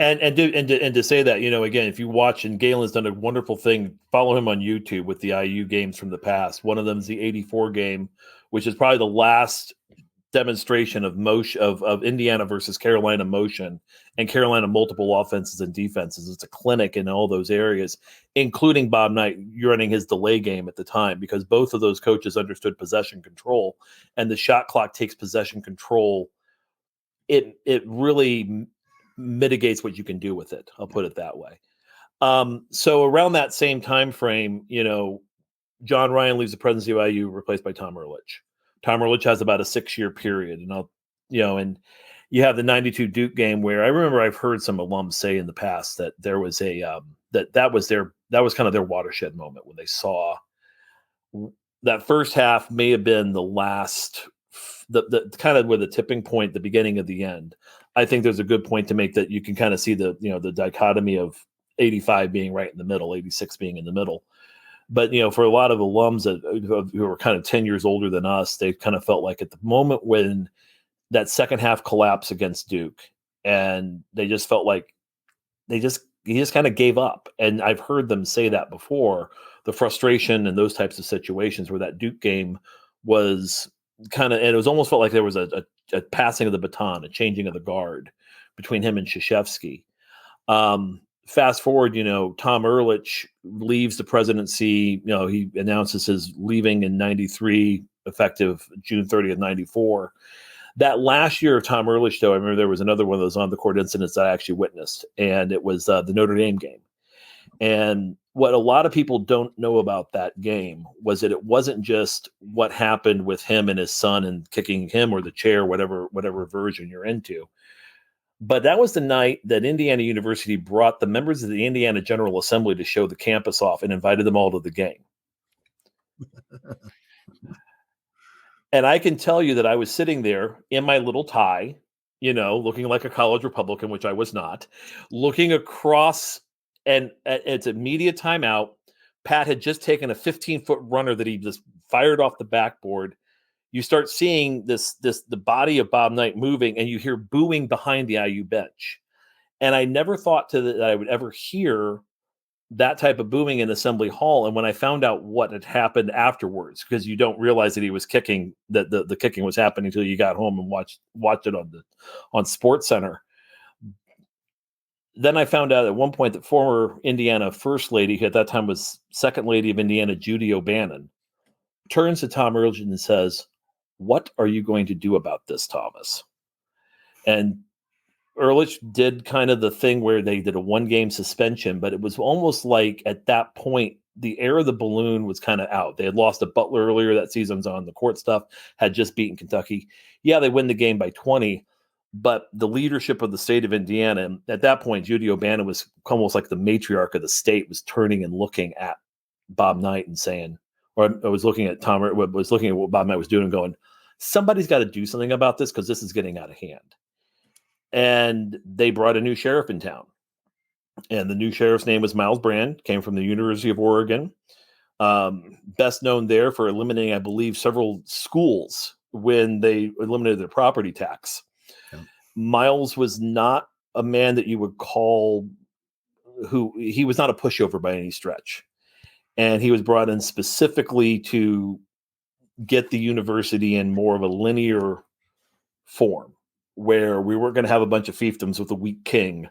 [SPEAKER 5] And to say that, again, if you watch, and Galen's done a wonderful thing, follow him on YouTube with the IU games from the past. One of them is the 84 game, which is probably the last demonstration of motion of Indiana versus Carolina motion and Carolina multiple offenses and defenses. It's a clinic in all those areas, including Bob Knight running his delay game at the time, because both of those coaches understood possession control, and the shot clock takes possession control. It really mitigates what you can do with it. I'll put it that way. So around that same time frame, John Ryan leaves the presidency of IU, replaced by Tom Ehrlich. Tom Ehrlich has about a 6-year period, and and you have the '92 Duke game where I remember I've heard some alums say in the past that there was that was kind of their watershed moment when they saw that first half may have been the last, the kind of with the tipping point, the beginning of the end. I think there's a good point to make that you can kind of see the dichotomy of 85 being right in the middle, 86 being in the middle. But, for a lot of alums who were kind of 10 years older than us, they kind of felt like at the moment when that second half collapse against Duke, and they just felt like he just kind of gave up. And I've heard them say that before, the frustration and those types of situations where that Duke game was kind of, and it was almost felt like there was a passing of the baton, a changing of the guard between him and Krzyzewski. Fast forward, Tom Ehrlich leaves the presidency. He announces his leaving in '93, effective June 30th, '94. That last year of Tom Ehrlich, though, I remember there was another one of those on-the-court incidents that I actually witnessed, and it was the Notre Dame game. And what a lot of people don't know about that game was that it wasn't just what happened with him and his son and kicking him or the chair, whatever version you're into. But that was the night that Indiana University brought the members of the Indiana General Assembly to show the campus off and invited them all to the game. And I can tell you that I was sitting there in my little tie, looking like a college Republican, which I was not, looking across, and it's a media timeout. Pat had just taken a 15-foot runner that he just fired off the backboard. You start seeing the body of Bob Knight moving, and you hear booing behind the IU bench. And I never thought that I would ever hear that type of booing in Assembly Hall. And when I found out what had happened afterwards, because you don't realize that he was kicking, that the kicking was happening until you got home and watched it on Sports Center. Then I found out at one point that former Indiana First Lady, who at that time was Second Lady of Indiana, Judy O'Bannon, turns to Tom Ehrlich and says, "What are you going to do about this, Thomas?" And Ehrlich did kind of the thing where they did a 1-game suspension, but it was almost like at that point, the air of the balloon was kind of out. They had lost to Butler earlier that season's on the court stuff, had just beaten Kentucky. Yeah, they win the game by 20, but the leadership of the state of Indiana, and at that point, Judy O'Bannon was almost like the matriarch of the state, was turning and looking at Bob Knight and saying, or I was looking at was looking at what Bob Knight was doing and going, somebody's got to do something about this because this is getting out of hand. And they brought a new sheriff in town. And the new sheriff's name was Miles Brand, came from the University of Oregon. Best known there for eliminating, I believe, several schools when they eliminated their property tax. Yeah. Miles was not a man that you would call he was not a pushover by any stretch. And he was brought in specifically to get the university in more of a linear form, where we weren't going to have a bunch of fiefdoms with a weak king.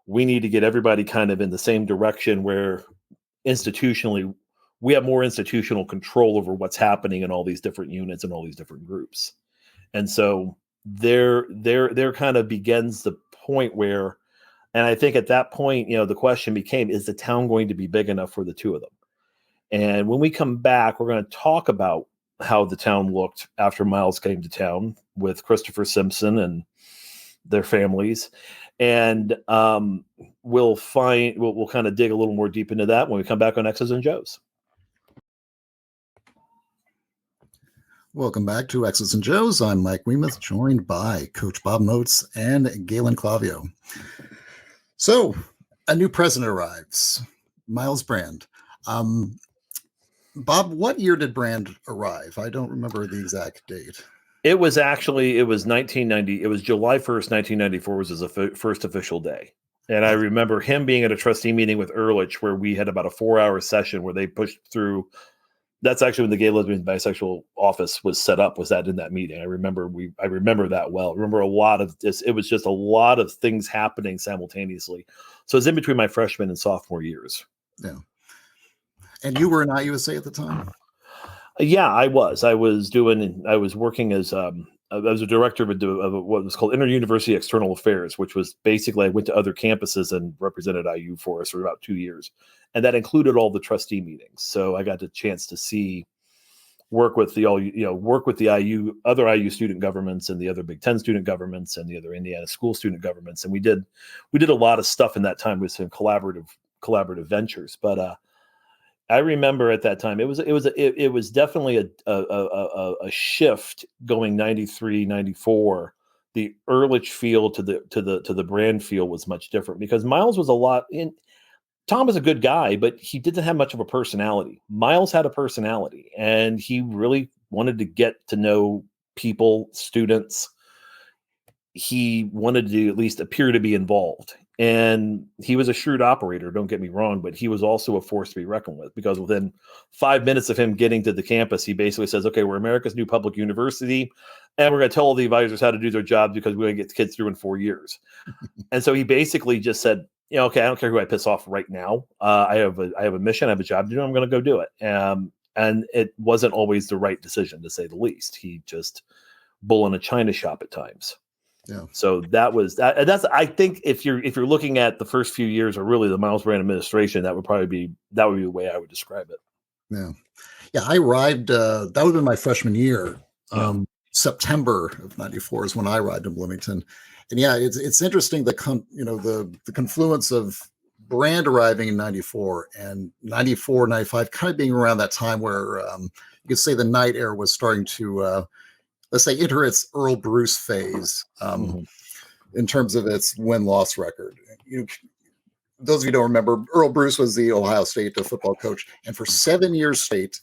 [SPEAKER 5] We need to get everybody kind of in the same direction where institutionally we have more institutional control over what's happening in all these different units and all these different groups. And so there kind of begins the point where, and I think at that point, the question became, is the town going to be big enough for the two of them? And when we come back, we're going to talk about how the town looked after Miles came to town with Christopher Simpson and their families. And we'll kind of dig a little more deep into that when we come back on X's and Joe's.
[SPEAKER 6] Welcome back to X's and Joe's. I'm Mike Weemuth, joined by Coach Bob Moats and Galen Clavio. So, a new president arrives, Miles Brand. Bob, what year did Brand arrive? I don't remember the exact date.
[SPEAKER 5] It was 1990. It was July 1st, 1994 was his first official day. And I remember him being at a trustee meeting with Ehrlich where we had about a 4-hour session where they pushed through That's actually when the Gay, Lesbian, Bisexual office was set up. Was that in that meeting? I remember that well. I remember a lot of this. It was just a lot of things happening simultaneously. So it was in between my freshman and sophomore years.
[SPEAKER 6] Yeah. And you were in IUSA at the time?
[SPEAKER 5] Yeah, I was. I was working as I was a director of what was called Inter-University External Affairs, which was basically I went to other campuses and represented IU for us for about 2 years. And that included all the trustee meetings. So I got the chance to work with the other IU student governments and the other Big Ten student governments and the other Indiana school student governments. And we did a lot of stuff in that time with some collaborative ventures. But I remember at that time it was definitely a shift going 93, 94. The Ehrlich feel to the Brand feel was much different because Miles was a lot in. Tom was a good guy, but he didn't have much of a personality. Miles had a personality, and he really wanted to get to know people, students. He wanted to at least appear to be involved. And he was a shrewd operator, don't get me wrong, but he was also a force to be reckoned with because within 5 minutes of him getting to the campus, he basically says, okay, we're America's new public university, and we're going to tell all the advisors how to do their jobs because we're going to get the kids through in 4 years. And so he basically just said, okay, I don't care who I piss off right now. I have a mission, I have a job to do, I'm going to go do it. And it wasn't always the right decision, to say the least. He just bull in a china shop at times.
[SPEAKER 6] Yeah.
[SPEAKER 5] So that's I think if you're looking at the first few years or really the Miles Brand administration, that would be the way I would describe it.
[SPEAKER 6] Yeah. Yeah. I arrived, that would have been my freshman year. September of 94 is when I arrived in Bloomington. And yeah, it's interesting the confluence of Brand arriving in 94 and 94, 95 kind of being around that time where you could say the Knight era was starting to let's say enter its Earl Bruce phase in terms of its win-loss record. Those of you who don't remember, Earl Bruce was the Ohio State football coach, and for 7 years straight,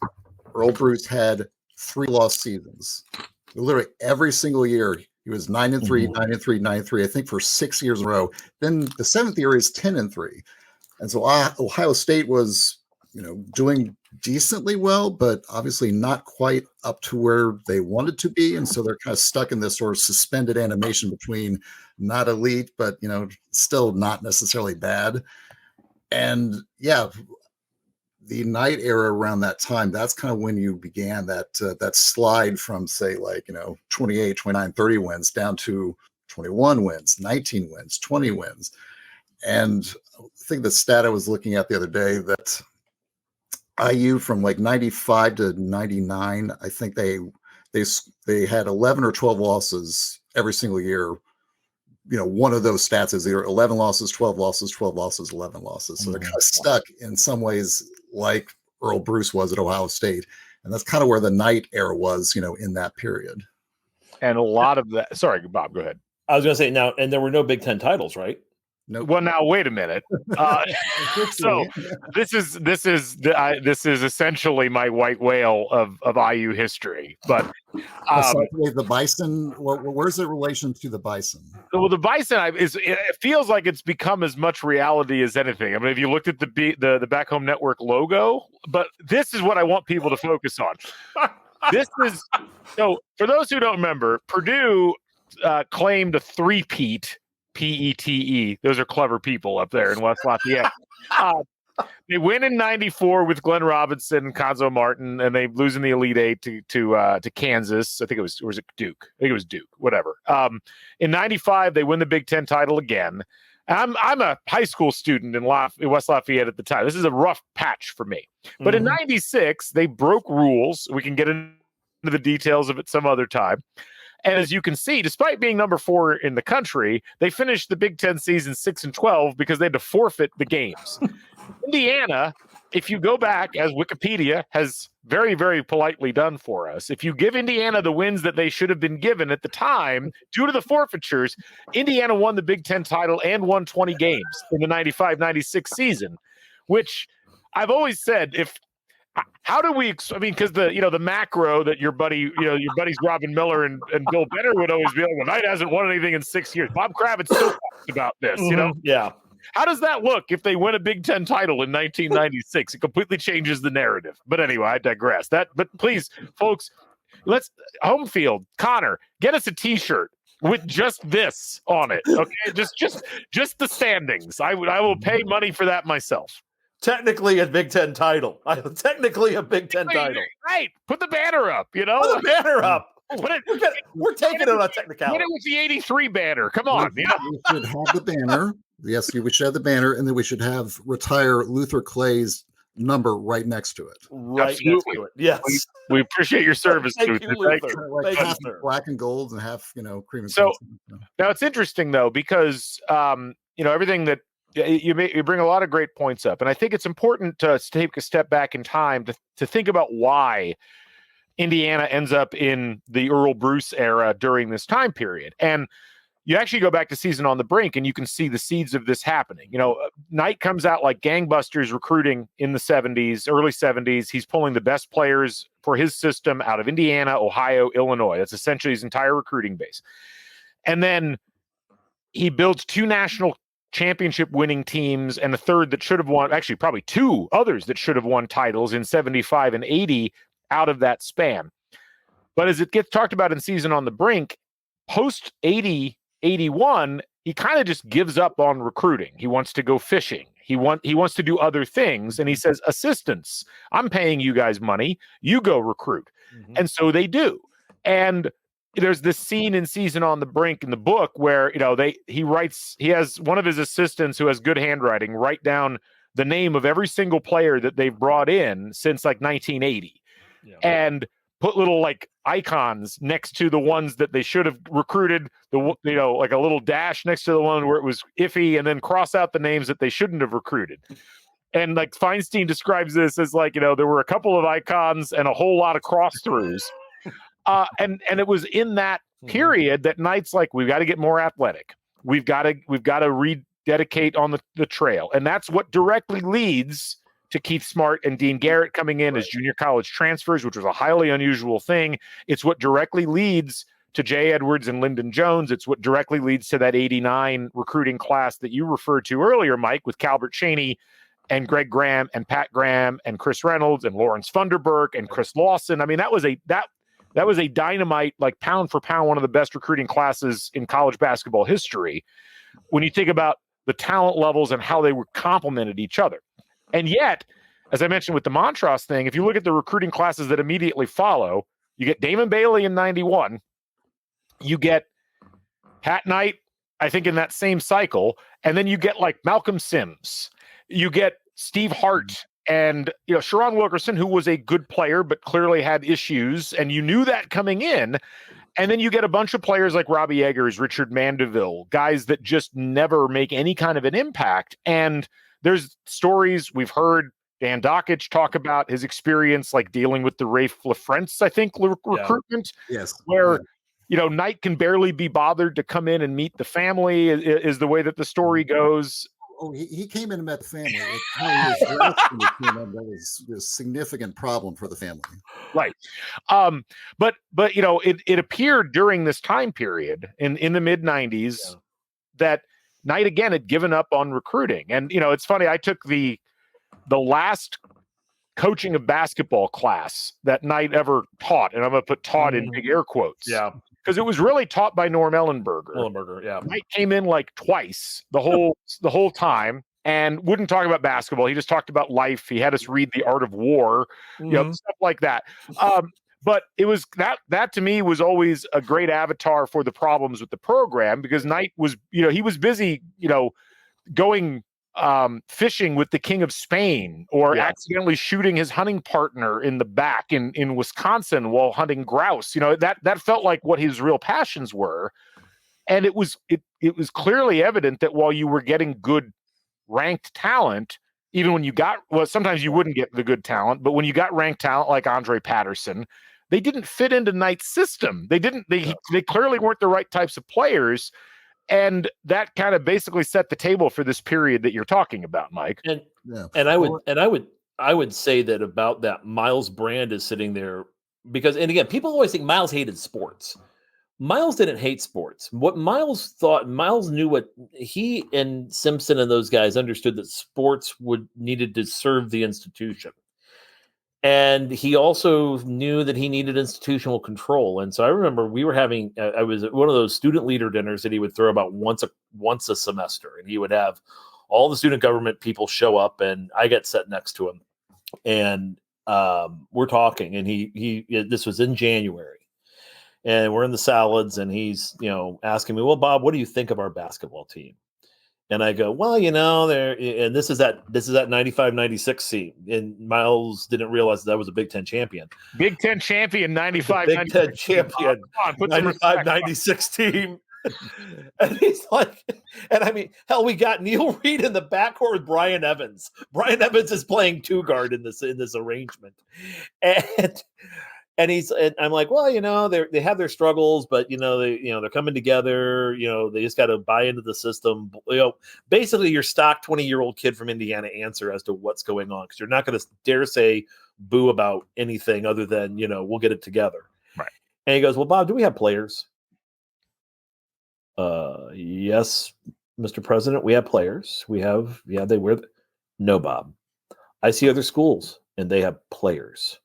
[SPEAKER 6] Earl Bruce had 3 lost seasons. Literally every single year, he was 9-3, 9-3, 9-3. I think for 6 years in a row. Then the 7th year is 10-3, and so Ohio State was, doing decently well, but obviously not quite up to where they wanted to be, and so they're kind of stuck in this sort of suspended animation between not elite, but still not necessarily bad. And yeah, the Knight era around that time, that's kind of when you began that slide from say 28, 29, 30 wins down to 21 wins, 19 wins, 20 wins. And I think the stat I was looking at the other day that IU from 95 to 99, I think they had 11 or 12 losses every single year. One of those stats is either 11 losses, 12 losses, 12 losses, 11 losses. So they're kind of stuck in some ways like Earl Bruce was at Ohio State. And that's kind of where the Knight era was, in that period.
[SPEAKER 4] And a lot of that. Sorry, Bob, go ahead.
[SPEAKER 5] I was going to say now, and there were no Big Ten titles, right?
[SPEAKER 6] Nope.
[SPEAKER 4] Well, now wait a minute. So this is essentially my white whale of IU history. But
[SPEAKER 6] the Bison, where's the relation to the Bison?
[SPEAKER 4] Well, the Bison it feels like it's become as much reality as anything. I mean, if you looked at the Back Home Network logo, but this is what I want people to focus on. This is so for those who don't remember, Purdue claimed a three-peat. P-E-T-E. Those are clever people up there in West Lafayette. They win in 94 with Glenn Robinson and Conzo Martin, and they lose in the Elite Eight to Kansas. I think it was it Duke? I think it was Duke, whatever. In 95, they win the Big Ten title again. I'm a high school student in West Lafayette at the time. This is a rough patch for me. But in 96, they broke rules. We can get into the details of it some other time. And as you can see, despite being number 4 in the country, they finished the Big Ten season 6-12 because they had to forfeit the games. Indiana, if you go back, as Wikipedia has very, very politely done for us, if you give Indiana the wins that they should have been given at the time, due to the forfeitures, Indiana won the Big Ten title and won 20 games in the 95-96 season, which I've always said, how do we? I mean, because the macro that your buddies Robin Miller and Bill Benner would always be like, well, Knight hasn't won anything in 6 years. Bob Kravitz still talks about this,
[SPEAKER 5] Yeah.
[SPEAKER 4] How does that look if they win a Big Ten title in 1996? It completely changes the narrative. But anyway, I digress. But please, folks, let's home field. Connor, get us a T-shirt with just this on it. Okay, just the standings. I will pay money for that myself.
[SPEAKER 5] Technically a Big Ten title. Technically a Big Ten title.
[SPEAKER 4] Right. Put the banner up. You know,
[SPEAKER 5] put the banner up.
[SPEAKER 4] We're
[SPEAKER 5] taking it on technicality.
[SPEAKER 4] Put it with the 83 banner. Come on.
[SPEAKER 6] We should have the banner. Yes, we should have the banner, and then we should have retire Luther Clay's number right next to it.
[SPEAKER 5] Right next to it. Yes.
[SPEAKER 4] We appreciate your service,
[SPEAKER 5] Thank
[SPEAKER 4] Luther.
[SPEAKER 5] you, Luther.
[SPEAKER 6] Like
[SPEAKER 5] Thank
[SPEAKER 6] half
[SPEAKER 5] you,
[SPEAKER 6] black and gold and half, cream and
[SPEAKER 4] so
[SPEAKER 6] salsa.
[SPEAKER 4] Now it's interesting though, because everything that you bring a lot of great points up, and I think it's important to take a step back in time to think about why Indiana ends up in the Earl Bruce era during this time period. And you actually go back to Season on the Brink and you can see the seeds of this happening. Knight comes out like gangbusters recruiting in the 70s, early 70s. He's pulling the best players for his system out of Indiana, Ohio, Illinois. That's essentially his entire recruiting base. And then he builds 2 national championship winning teams and a third that should have won, actually probably 2 others that should have won titles in 75 and 80 out of that span. But as it gets talked about in Season on the Brink, post 80, 81, he kind of just gives up on recruiting. He wants to go fishing. He wants to do other things. And he says, assistants, I'm paying you guys money. You go recruit. Mm-hmm. And so they do. And there's this scene in Season on the Brink in the book where, he has one of his assistants who has good handwriting write down the name of every single player that they've brought in since like 1980. Yeah. And put little like icons next to the ones that they should have recruited, like a little dash next to the one where it was iffy, and then cross out the names that they shouldn't have recruited. And like Feinstein describes this as like, there were a couple of icons and a whole lot of cross throughs. And it was in that period that Knight's like, we've got to get more athletic. We've got to rededicate on the trail. And that's what directly leads to Keith Smart and Dean Garrett coming in as junior college transfers, which was a highly unusual thing. It's what directly leads to Jay Edwards and Lyndon Jones. It's what directly leads to that 89 recruiting class that you referred to earlier, Mike, with Calbert Cheney and Greg Graham and Pat Graham and Chris Reynolds and Lawrence Funderburk and Chris Lawson. I mean, that was a dynamite, like pound for pound, one of the best recruiting classes in college basketball history when you think about the talent levels and how they were complemented each other. And yet, as I mentioned with the Montross thing, if you look at the recruiting classes that immediately follow, you get Damon Bailey in 91. You get Pat Knight, I think, in that same cycle. And then you get like Malcolm Sims. You get Steve Hart and, Sharon Wilkerson, who was a good player, but clearly had issues. And you knew that coming in. And then you get a bunch of players like Robbie Eggers, Richard Mandeville, guys that just never make any kind of an impact. And there's stories we've heard Dan Dockich talk about his experience, like dealing with the Rafe LaFrentz, I think, recruitment.
[SPEAKER 6] Yes.
[SPEAKER 4] Where, Knight can barely be bothered to come in and meet the family is the way that the story goes.
[SPEAKER 6] Oh, he came in and met the family. How he was dressed when he came in, that was a significant problem for the family.
[SPEAKER 4] Right. But it appeared during this time period in the mid 90s that Knight again had given up on recruiting. And it's funny, I took the last coaching of basketball class that Knight ever taught, and I'm going to put taught in big air quotes.
[SPEAKER 5] Yeah.
[SPEAKER 4] Because it was really taught by Norm Ellenberger.
[SPEAKER 5] Yeah.
[SPEAKER 4] Knight came in like twice the whole time and wouldn't talk about basketball. He just talked about life. He had us read The Art of War, stuff like that. But it was that to me was always a great avatar for the problems with the program, because Knight was, he was busy, going fishing with the King of Spain, or accidentally shooting his hunting partner in the back in Wisconsin while hunting grouse. That felt like what his real passions were. And it was clearly evident that while you were getting good ranked talent, even when you sometimes you wouldn't get the good talent, but when you got ranked talent like Andre Patterson, they didn't fit into Knight's system. They clearly weren't the right types of players. And that kind of basically set the table for this period that you're talking about, Mike.
[SPEAKER 5] And I would say that about that, Miles Brand is sitting there because, and again, people always think Miles hated sports. Miles didn't hate sports. What Miles knew what he and Simpson and those guys understood, that sports needed to serve the institution. And he also knew that he needed institutional control. And so I remember we were having, I was at one of those student leader dinners that he would throw about once a semester. And he would have all the student government people show up, and I get set next to him. And we're talking, and this was in January. And we're in the salads, and he's, asking me, well, Bob, what do you think of our basketball team? And I go, well, and this is that 95-96 team. And Miles didn't realize that was a Big Ten champion.
[SPEAKER 4] Big Ten champion, 95.
[SPEAKER 5] Big Ten champion, 95-96 team. And he's like, and I mean, hell, we got Neil Reed in the backcourt with Brian Evans. Brian Evans is playing two guard in this arrangement. And I'm like, well, they have their struggles, but they're coming together. They just got to buy into the system. Basically, your stock 20-year-old kid from Indiana answer as to what's going on, because you're not going to dare say boo about anything other than we'll get it together.
[SPEAKER 4] Right.
[SPEAKER 5] And he goes, well, Bob, do we have players? Yes, Mr. President, we have players. They wear. No, Bob. I see other schools and they have players.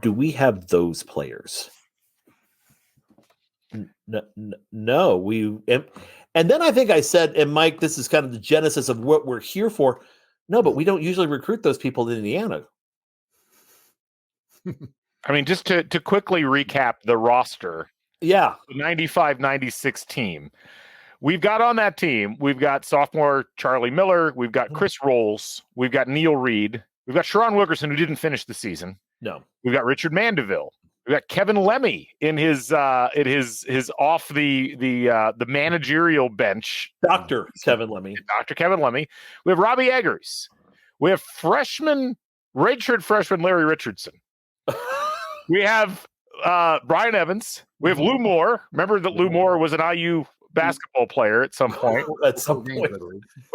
[SPEAKER 5] Do we have those players? No, and then I think I said, and Mike, this is kind of the genesis of what we're here for. No, but we don't usually recruit those people in Indiana.
[SPEAKER 4] I mean, just to quickly recap the roster.
[SPEAKER 5] Yeah.
[SPEAKER 4] The 95-96 team. We've got on that team, we've got sophomore Charlie Miller, we've got Chris Rolls, we've got Neil Reed, we've got Sharon Wilkerson, who didn't finish the season.
[SPEAKER 5] No.
[SPEAKER 4] We've got Richard Mandeville. We've got Kevin Lemmy in his off the managerial bench.
[SPEAKER 5] Dr. Kevin Lemmy.
[SPEAKER 4] Dr. Kevin Lemmy. We have Robbie Eggers. We have redshirt freshman Larry Richardson. We have Brian Evans. We have Lou Moore. Remember that Lou Moore was an IU basketball player at some point. We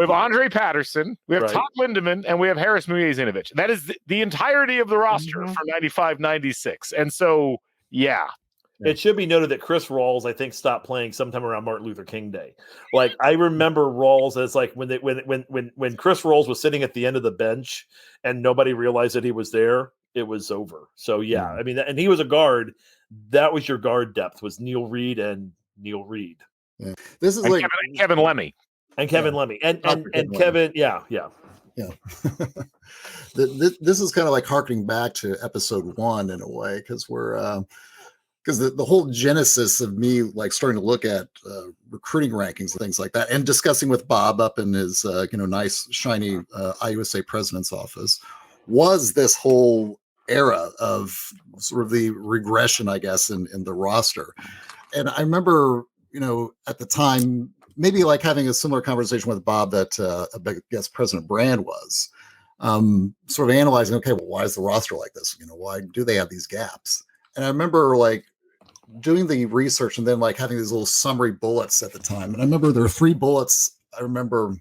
[SPEAKER 4] have Andre Patterson. We have Todd Lindemann, and we have Harris Muyezinovich. That is the entirety of the roster for 95-96. And so, yeah.
[SPEAKER 5] It should be noted that Chris Rawls, I think, stopped playing sometime around Martin Luther King Day. Like, I remember Rawls as like when Chris Rawls was sitting at the end of the bench and nobody realized that he was there, it was over. So yeah, I mean, and he was a guard. That was your guard depth, was Neil Reed and Neil Reed.
[SPEAKER 6] Yeah. This is like
[SPEAKER 4] Kevin Lemmy.
[SPEAKER 5] And Kevin Lemmy. And Kevin, yeah.
[SPEAKER 6] This is kind of like harkening back to episode 1 in a way, because the whole genesis of me like starting to look at recruiting rankings and things like that, and discussing with Bob up in his nice shiny IUSA president's office, was this whole era of sort of the regression, I guess, in the roster. And I remember, at the time, maybe like having a similar conversation with Bob that I guess President Brand was, sort of analyzing, okay, well, why is the roster like this? Why do they have these gaps? And I remember like doing the research and then like having these little summary bullets at the time. And I remember there were 3 bullets. I remember,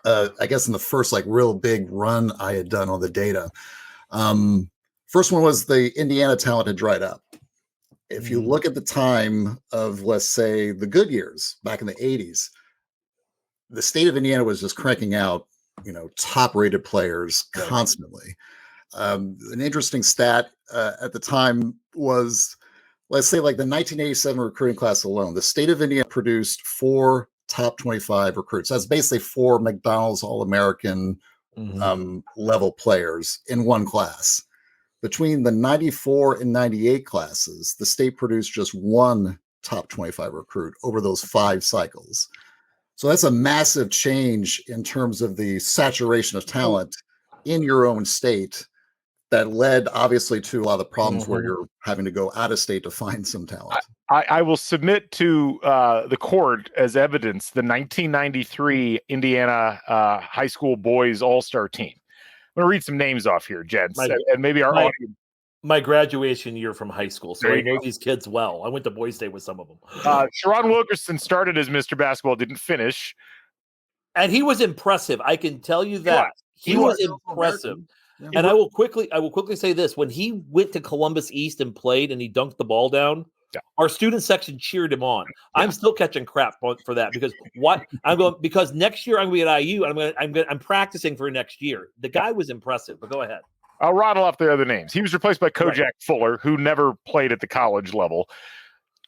[SPEAKER 6] I guess in the first like real big run I had done on the data. First one was the Indiana talent had dried up. If you look at the time of, let's say, the good years back in the 80s, the state of Indiana was just cranking out, top-rated players constantly. An interesting stat at the time was, let's say, like the 1987 recruiting class alone, the state of Indiana produced 4 top 25 recruits. That's basically 4 McDonald's All-American level players in one class. Between the 94 and 98 classes, the state produced just 1 top 25 recruit over those 5 cycles. So that's a massive change in terms of the saturation of talent in your own state that led obviously to a lot of the problems where you're having to go out of state to find some talent.
[SPEAKER 4] I will submit to the court as evidence the 1993 Indiana high school boys all-star team. I'm going to read some names off here, gents, and maybe our audience.
[SPEAKER 5] My graduation year from high school, so I know these kids well. I went to Boys Day with some of them.
[SPEAKER 4] Sharon Wilkerson started as Mr. Basketball, didn't finish.
[SPEAKER 5] And he was impressive. I can tell you that. He was impressive. Yeah. And I will quickly say this. When he went to Columbus East and played and he dunked the ball down, Our student section cheered him on. I'm still catching crap for that because because next year I'm going to be at IU and I'm practicing for next year. The guy was impressive, but go ahead.
[SPEAKER 4] I'll rattle off the other names. He was replaced by Kojak Fuller, who never played at the college level.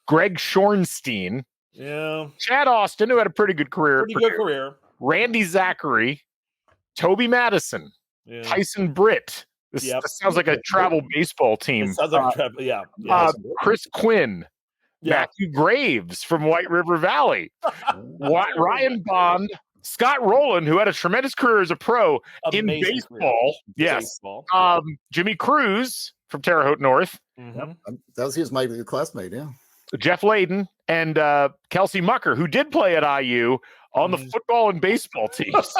[SPEAKER 4] Greg Schornstein.
[SPEAKER 5] Yeah.
[SPEAKER 4] Chad Austin, who had a pretty good career. Randy Zachary. Toby Madison. Yeah. Tyson Britt. This sounds like a travel baseball team.
[SPEAKER 5] It sounds like
[SPEAKER 4] Chris Quinn. Yeah. Matthew Graves from White River Valley. Ryan Bond. Scott Rowland, who had a tremendous career as a pro in baseball. Yes. Jimmy Cruz from Terre Haute North.
[SPEAKER 6] Mm-hmm. He was my classmate, yeah.
[SPEAKER 4] Jeff Layden and Kelsey Mucker, who did play at IU on the football and baseball teams.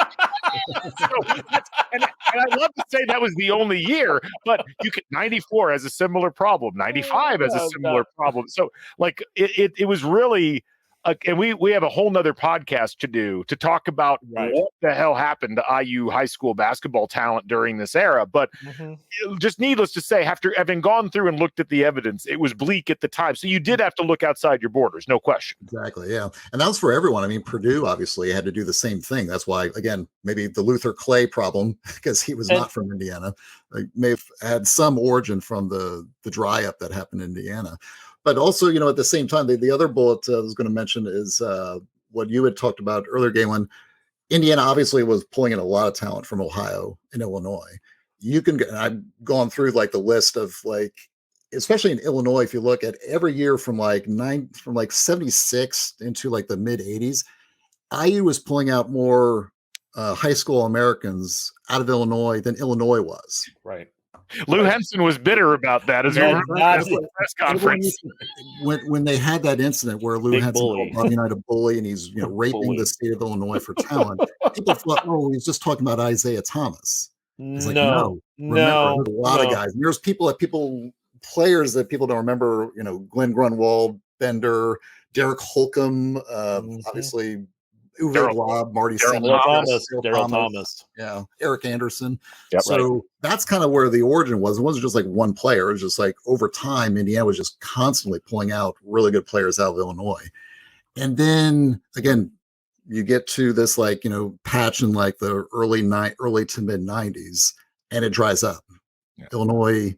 [SPEAKER 4] and I love to say that was the only year, but 94 has a similar problem. 95 has a similar problem. So like it was really and we have a whole nother podcast to do to talk about what the hell happened to IU high school basketball talent during this era. But just needless to say, after having gone through and looked at the evidence, it was bleak at the time. So you did have to look outside your borders, no question.
[SPEAKER 6] Exactly, yeah. And that was for everyone. I mean, Purdue obviously had to do the same thing. That's why, again, maybe the Luther Clay problem, because he was not from Indiana, may have had some origin from the dry up that happened in Indiana. But also, at the same time, the other bullet I was going to mention is what you had talked about earlier, Galen. Indiana obviously was pulling in a lot of talent from Ohio and Illinois. I've gone through like the list of like, especially in Illinois, if you look at every year from like 76 into like the mid 80s, IU was pulling out more high school Americans out of Illinois than Illinois was.
[SPEAKER 5] Right.
[SPEAKER 4] Lou Henson was bitter about that as we were at the press conference.
[SPEAKER 6] When they had that incident where Lou Henson called Bobby Knight a bully and he's raping the state of Illinois for talent, people thought, he's just talking about Isaiah Thomas. It's like, no. Remember, a lot of guys. And there's players that people don't remember, Glenn Grunwald, Bender, Derek Holcomb, obviously Uwe Lob, Marty
[SPEAKER 5] Daryl Thomas.
[SPEAKER 6] Yeah, Eric Anderson.
[SPEAKER 4] Yep,
[SPEAKER 6] so that's kind of where the origin was. It wasn't just like one player. It was just like over time, Indiana was just constantly pulling out really good players out of Illinois. And then again, you get to this patch in like the early to mid 90s, and it dries up. Yeah. Illinois,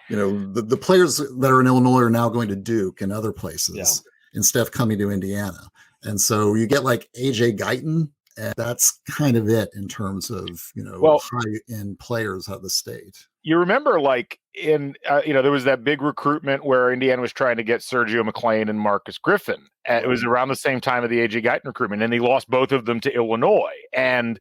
[SPEAKER 6] the players that are in Illinois are now going to Duke and other places instead of coming to Indiana. And so you get like AJ Guyton, and that's kind of it in terms of, high-end players out of the state.
[SPEAKER 4] You remember there was that big recruitment where Indiana was trying to get Sergio McLean and Marcus Griffin. And it was around the same time of the AJ Guyton recruitment, and he lost both of them to Illinois. And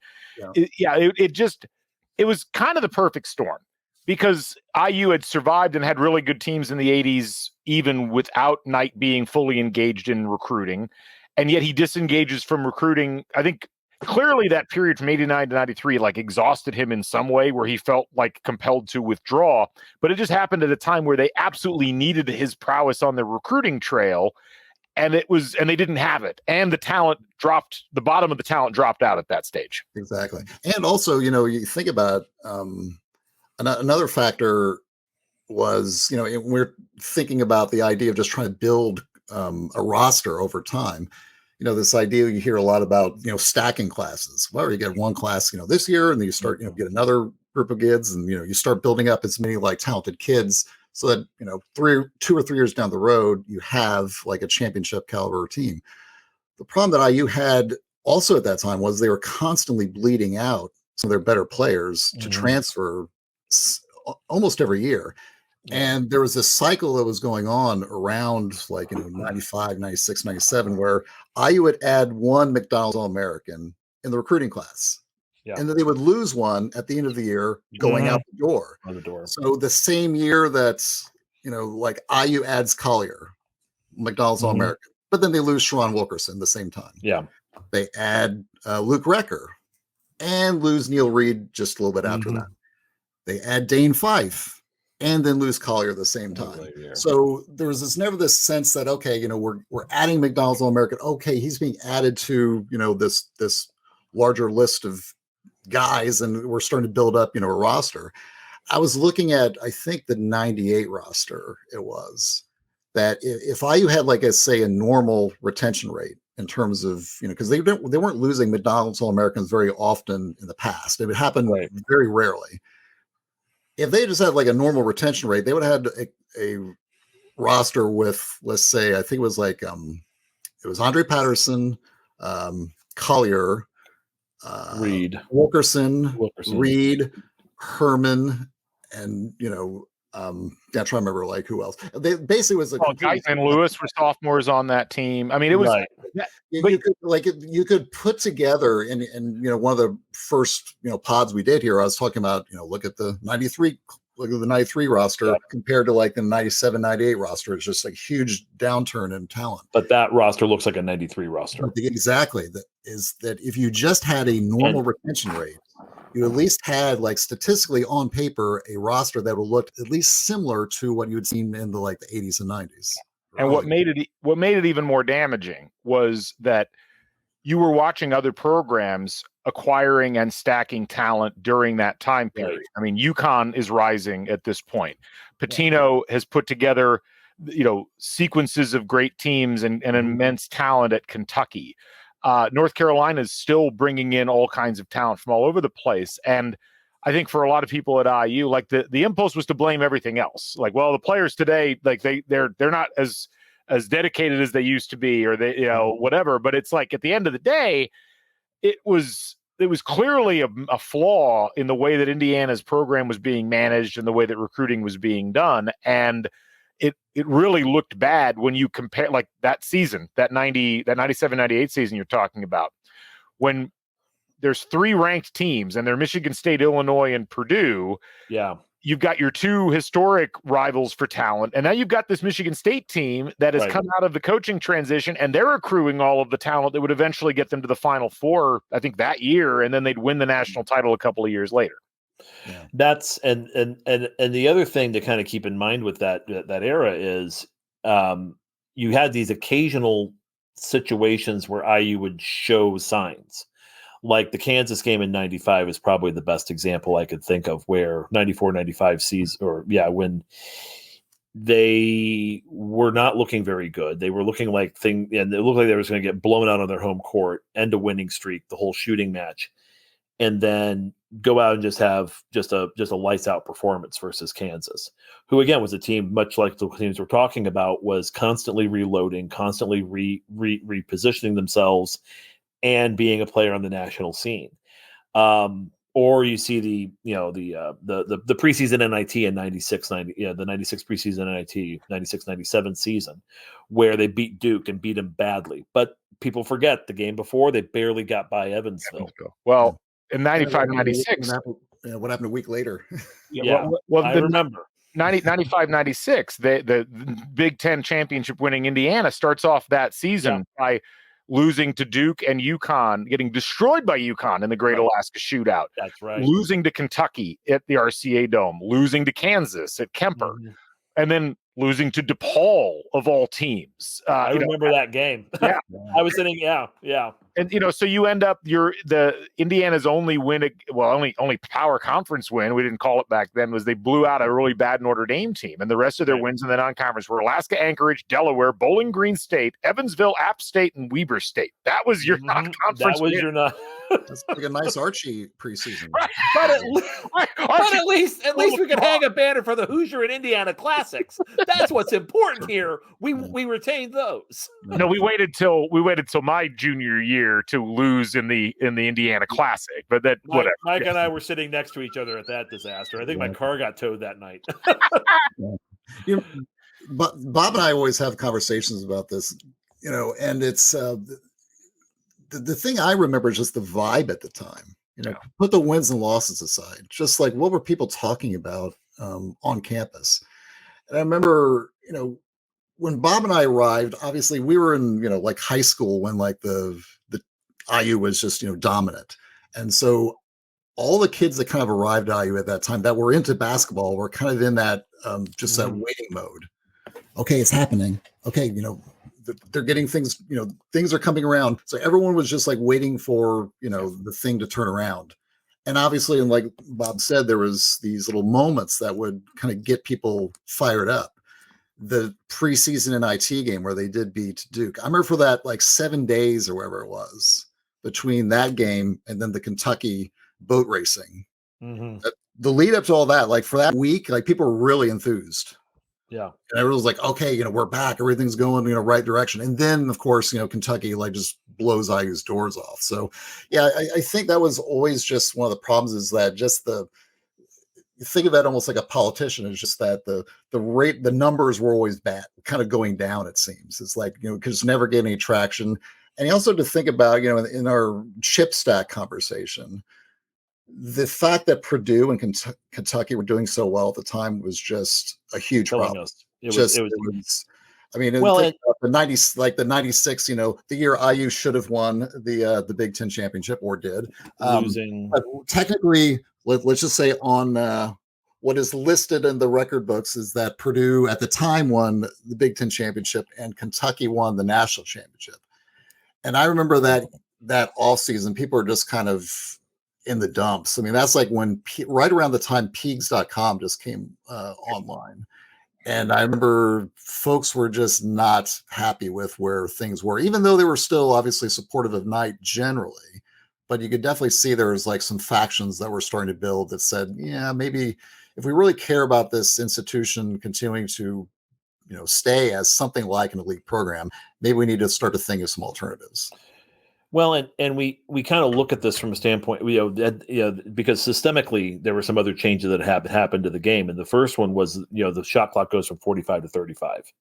[SPEAKER 4] it was kind of the perfect storm because IU had survived and had really good teams in the 80s, even without Knight being fully engaged in recruiting. And yet he disengages from recruiting. I think clearly that period from 89 to 93, exhausted him in some way where he felt compelled to withdraw. But it just happened at a time where they absolutely needed his prowess on the recruiting trail. And they didn't have it. And the bottom of the talent dropped out at that stage.
[SPEAKER 6] Exactly. And also, you think about another factor was, we're thinking about the idea of just trying to build a roster over time. This idea you hear a lot about, stacking classes. Well, you get one class, this year, and then you start, get another group of kids, and you start building up as many talented kids, so that 2 or 3 years down the road, you have a championship caliber team. The problem that IU had also at that time was they were constantly bleeding out some of their better players to transfer almost every year. And there was this cycle that was going on around 95, 96, 97, where IU would add one McDonald's All-American in the recruiting class. Yeah. And then they would lose one at the end of the year going out the door. So the same year that, IU adds Collier, McDonald's All-American, but then they lose Sharon Wilkerson the same time.
[SPEAKER 5] Yeah.
[SPEAKER 6] They add Luke Recker and lose Neil Reed just a little bit after that. They add Dane Fife and then lose Collier at the same time. So there was never this sense that, okay, we're adding McDonald's All-American. Okay, he's being added to, this larger list of guys, and we're starting to build up, a roster. I was looking at, I think, the 98 roster it was. that if IU had like a normal retention rate in terms of, because they weren't losing McDonald's All-Americans very often in the past. It would happen very rarely. If they just had like a normal retention rate, they would have had a roster with, let's say, I think it was like it was Andre Patterson, Collier,
[SPEAKER 5] Reed,
[SPEAKER 6] Wilkerson, Reed, Herman, and I'm trying to remember like who else. They basically was
[SPEAKER 4] Guy and Lewis were sophomores on that team. I mean, it was
[SPEAKER 6] you could put together and one of the first pods we did here. I was talking about look at the 93 roster compared to like the 97, 98 roster. It's just like huge downturn in talent.
[SPEAKER 5] But that roster looks like a 93 roster.
[SPEAKER 6] Exactly. That is that if you just had a normal retention rate, you at least had like statistically on paper a roster that would look at least similar to what you had seen in the 80s and 90s.
[SPEAKER 4] And what made it even more damaging was that you were watching other programs acquiring and stacking talent during that time period. Right. I mean, UConn is rising at this point. Pitino has put together, sequences of great teams and immense talent at Kentucky. North Carolina is still bringing in all kinds of talent from all over the place. And I think for a lot of people at IU, like the impulse was to blame everything else. Like, well, the players today, like they're not as dedicated as they used to be, or they, whatever. But it's like at the end of the day, it was clearly a flaw in the way that Indiana's program was being managed and the way that recruiting was being done. And it really looked bad when you compare like that season, that 97, 98 season you're talking about, when there's 3 ranked teams and they're Michigan State, Illinois, and Purdue.
[SPEAKER 5] Yeah.
[SPEAKER 4] You've got your 2 historic rivals for talent. And now you've got this Michigan State team that has come out of the coaching transition, and they're accruing all of the talent that would eventually get them to the Final Four, I think, that year. And then they'd win the national title a couple of years later.
[SPEAKER 5] Yeah. That's and the other thing to kind of keep in mind with that era is you had these occasional situations where IU would show signs. Like the Kansas game in 95 is probably the best example I could think of, where 94, 95 season, when they were not looking very good. They were looking like and it looked like they was going to get blown out on their home court, end a winning streak, the whole shooting match, and then go out and just have just a lights out performance versus Kansas, who again was a team much like the teams we're talking about, was constantly reloading, constantly repositioning themselves, and being a player on the national scene. Or you see the preseason NIT in 96, the 96 preseason NIT, 96, 97 season, where they beat Duke and beat them badly. But people forget the game before, they barely got by Evansville.
[SPEAKER 4] Well, in 95, 96.
[SPEAKER 6] What happened a week later?
[SPEAKER 5] I remember.
[SPEAKER 4] 95, 96, the Big Ten championship winning Indiana starts off that season by losing to Duke and UConn, getting destroyed by UConn in the Great Alaska Shootout.
[SPEAKER 5] That's right.
[SPEAKER 4] Losing to Kentucky at the RCA Dome, losing to Kansas at Kemper, and then losing to DePaul of all teams.
[SPEAKER 5] I remember that game.
[SPEAKER 4] Yeah.
[SPEAKER 5] I was sitting,
[SPEAKER 4] And so you end up the Indiana's only win, only power conference win, we didn't call it back then, was they blew out a really bad Notre Dame team, and the rest of their wins in the non-conference were Alaska, Anchorage, Delaware, Bowling Green State, Evansville, App State, and Weber State. That was your non-conference.
[SPEAKER 5] That was
[SPEAKER 4] win.
[SPEAKER 5] your non.
[SPEAKER 6] That's like a nice Archie preseason.
[SPEAKER 5] Right. But at least we could hang a banner for the Hoosier and Indiana Classics. That's what's important here. We retained those.
[SPEAKER 4] No, we waited till my junior year to lose in the Indiana Classic, but that whatever.
[SPEAKER 5] Mike and I were sitting next to each other at that disaster. I think my car got towed that night.
[SPEAKER 6] But Bob and I always have conversations about this, and it's the thing I remember is just the vibe at the time. Put the wins and losses aside, just like what were people talking about on campus. And I remember, when Bob and I arrived, obviously we were in, like high school when like the IU was just, dominant. And so all the kids that kind of arrived at IU at that time that were into basketball were kind of in that, just that waiting mode. Okay, it's happening. Okay, they're getting things, things are coming around. So everyone was just like waiting for, the thing to turn around. And obviously, and like Bob said, there was these little moments that would kind of get people fired up. the preseason NIT game where they did beat Duke. I remember for that like 7 days or whatever it was between that game and then the Kentucky boat racing.
[SPEAKER 5] Mm-hmm.
[SPEAKER 6] The lead up to all that, like for that week, like people were really enthused.
[SPEAKER 5] Yeah.
[SPEAKER 6] And everyone was like, okay, we're back. Everything's going, right direction. And then, of course, Kentucky like just blows IU's doors off. So, yeah, I think that was always just one of the problems is that just you think of that almost like a politician. It's just that the numbers were always bad, kind of going down, it seems. It's like, because never get any traction. And also to think about, in our chip stack conversation, the fact that Purdue and Kentucky were doing so well at the time was just a huge problem.
[SPEAKER 5] Us. It was.
[SPEAKER 6] I mean, well, the 90s, like the 96, the year IU should have won the Big Ten championship or did.
[SPEAKER 5] Losing.
[SPEAKER 6] But technically, let's just say on what is listed in the record books is that Purdue at the time won the Big Ten championship and Kentucky won the national championship. And I remember that off season, people are just kind of in the dumps. I mean, that's like when right around the time Peegs.com just came online. And I remember folks were just not happy with where things were, even though they were still obviously supportive of Knight generally. But you could definitely see there was like some factions that were starting to build that said, yeah, maybe if we really care about this institution continuing to, stay as something like an elite program, maybe we need to start to think of some alternatives.
[SPEAKER 5] Well, and we kind of look at this from a standpoint, because systemically there were some other changes that happened to the game, and the first one was, the shot clock goes from 45 to 35,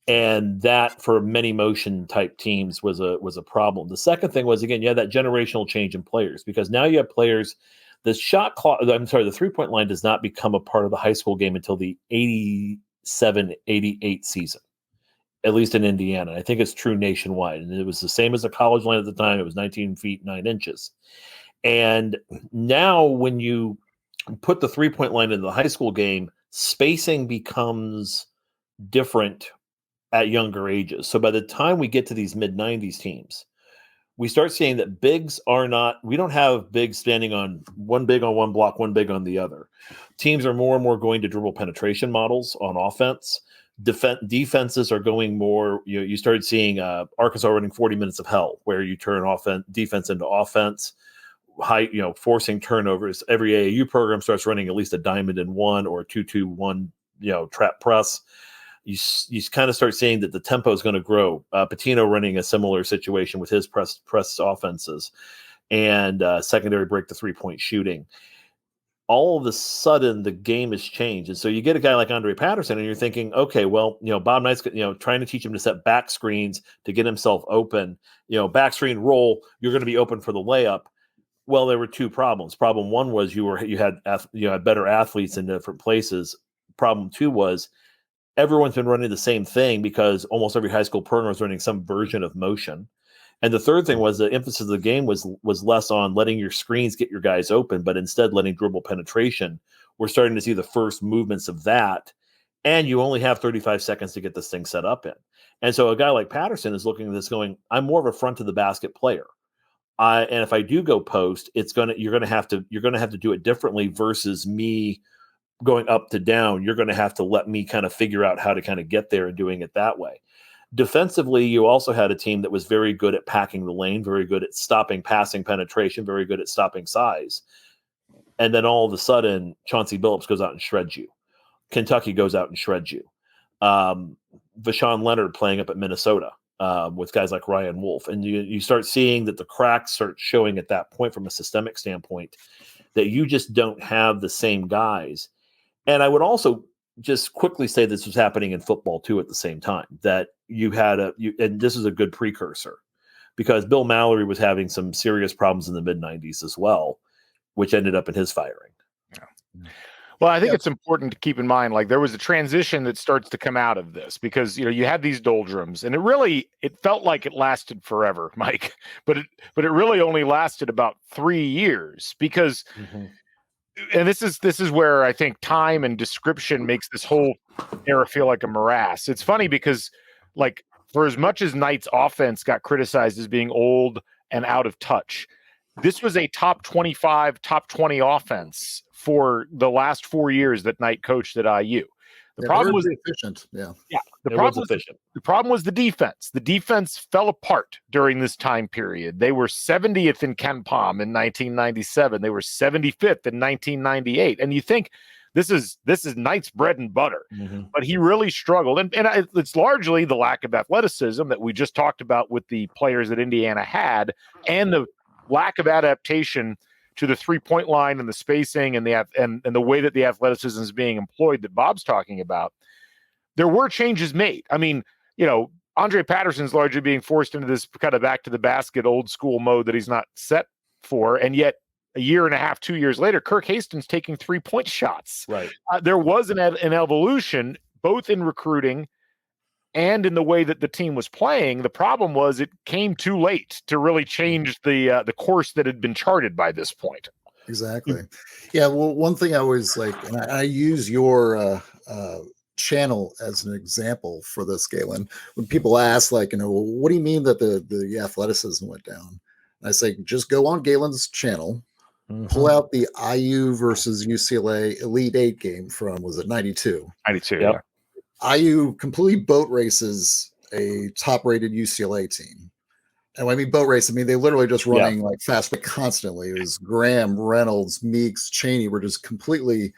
[SPEAKER 5] and that for many motion type teams was a problem. The second thing was, again, you had that generational change in players, because now you have players. The 3-point line does not become a part of the high school game until the 87-88 season. At least in Indiana. I think it's true nationwide. And it was the same as the college line at the time. It was 19 feet, 9 inches. And now when you put the 3-point line in the high school game, spacing becomes different at younger ages. So by the time we get to these mid-90s teams, we start seeing that we don't have bigs standing on one big on one block, one big on the other. Teams are more and more going to dribble penetration models on offense. Defenses are going more. You started seeing Arkansas running 40 minutes of hell, where you turn defense into offense, forcing turnovers. Every AAU program starts running at least a diamond in one or a 2-2-1, trap press. You kind of start seeing that the tempo is going to grow. Patino running a similar situation with his press offenses, and secondary break to 3-point shooting. All of a sudden the game has changed. And so you get a guy like Andre Patterson and you're thinking, okay, well, Bob Knight's, trying to teach him to set back screens to get himself open, back screen roll, you're going to be open for the layup. Well, there were two problems. Problem one was you had better athletes in different places. Problem two was everyone's been running the same thing because almost every high school program is running some version of motion. And the third thing was the emphasis of the game was less on letting your screens get your guys open, but instead letting dribble penetration. We're starting to see the first movements of that, and you only have 35 seconds to get this thing set up in. And so a guy like Patterson is looking at this going, I'm more of a front of the basket player. And if I do go post, you're going to have to do it differently versus me going up to down. You're going to have to let me kind of figure out how to kind of get there and doing it that way. Defensively, you also had a team that was very good at packing the lane, very good at stopping passing penetration, very good at stopping size. And then all of a sudden, Chauncey Billups goes out and shreds you. Kentucky goes out and shreds you. Vashawn Leonard playing up at Minnesota with guys like Ryan Wolf. And you start seeing that the cracks start showing at that point from a systemic standpoint, that you just don't have the same guys. And I would also just quickly say this was happening in football too at the same time, that you had and this is a good precursor, because Bill Mallory was having some serious problems in the mid-90s as well, which ended up in his firing.
[SPEAKER 4] Yeah. Well, I think it's important to keep in mind, like there was a transition that starts to come out of this, because you had these doldrums, and it felt like it lasted forever, Mike, but it really only lasted about 3 years, because and this is where I think time and description makes this whole era feel like a morass. It's funny because, like, for as much as Knight's offense got criticized as being old and out of touch, this was a top 25, top 20 offense for the last 4 years that Knight coached at IU. The problem was
[SPEAKER 6] efficient. Yeah.
[SPEAKER 4] The
[SPEAKER 5] It
[SPEAKER 4] problem
[SPEAKER 5] was efficient.
[SPEAKER 4] The problem was the defense. The defense fell apart during this time period. They were 70th in KenPom in 1997. They were 75th in 1998. And you think this is Knight's bread and butter, but he really struggled. And it's largely the lack of athleticism that we just talked about with the players that Indiana had, and the lack of adaptation to the 3-point line and the spacing and the way that the athleticism is being employed that Bob's talking about. There were changes made. I mean, Andre Patterson's largely being forced into this kind of back to the basket old school mode that he's not set for. And yet a year and a half, 2 years later, Kirk Hastings taking 3-point shots.
[SPEAKER 5] Right.
[SPEAKER 4] There was an evolution both in recruiting and in the way that the team was playing. The problem was it came too late to really change the course that had been charted by this point.
[SPEAKER 6] Exactly. Yeah. Well, one thing I always like, and I use your channel as an example for this, Galen. When people ask, like, what do you mean that the athleticism went down? I say, just go on Galen's channel, pull out the IU versus UCLA Elite Eight game from, was it 92?
[SPEAKER 4] 92.
[SPEAKER 5] Yep.
[SPEAKER 4] Yeah.
[SPEAKER 6] IU completely boat races a top-rated UCLA team. And when I mean boat race, I mean they literally just running like fast, but constantly. It was Graham, Reynolds, Meeks, Cheney were just completely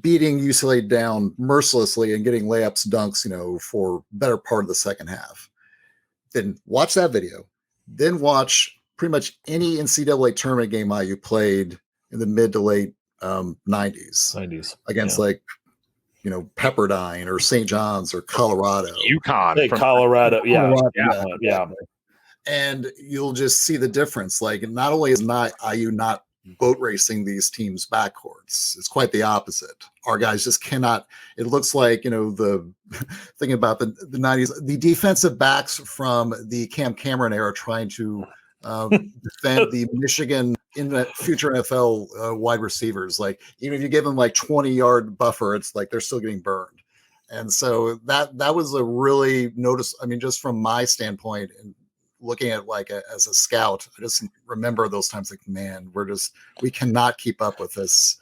[SPEAKER 6] beating UCLA down mercilessly and getting layups, dunks, for better part of the second half. Then watch that video. Then watch pretty much any NCAA tournament game IU played in the mid to late 90s against Pepperdine or St. John's or Colorado.
[SPEAKER 4] UConn.
[SPEAKER 5] Colorado. Yeah.
[SPEAKER 6] Yeah. And you'll just see the difference. Like, not only is IU not boat racing these teams backcourts, it's quite the opposite. Our guys just cannot. It looks like, the thing about the 90s, the defensive backs from the Cam Cameron era trying to defend the Michigan future NFL wide receivers. Like, even if you give them like 20-yard buffer, it's like they're still getting burned. And so that was a really notice. I mean, just from my standpoint and looking at as a scout, I just remember those times like, man, we cannot keep up with this,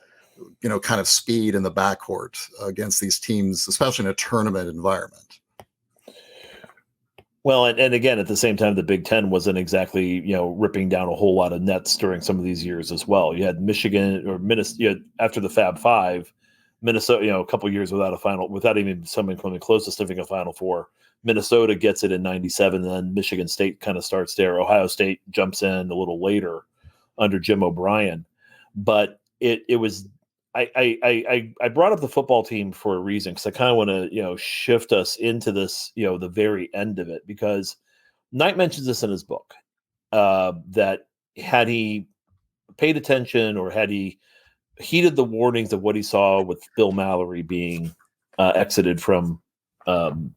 [SPEAKER 6] kind of speed in the backcourt against these teams, especially in a tournament environment.
[SPEAKER 5] Well, and again, at the same time, the Big Ten wasn't exactly, ripping down a whole lot of nets during some of these years as well. You had Michigan or Minnesota after the Fab Five, Minnesota, a couple of years without a final, without even someone coming close to sniffing a Final Four. Minnesota gets it in 97, then Michigan State kind of starts there. Ohio State jumps in a little later under Jim O'Brien. But it was I brought up the football team for a reason, because I kind of want to shift us into this the very end of it, because Knight mentions this in his book, that had he paid attention or had he heeded the warnings of what he saw with Bill Mallory being exited from the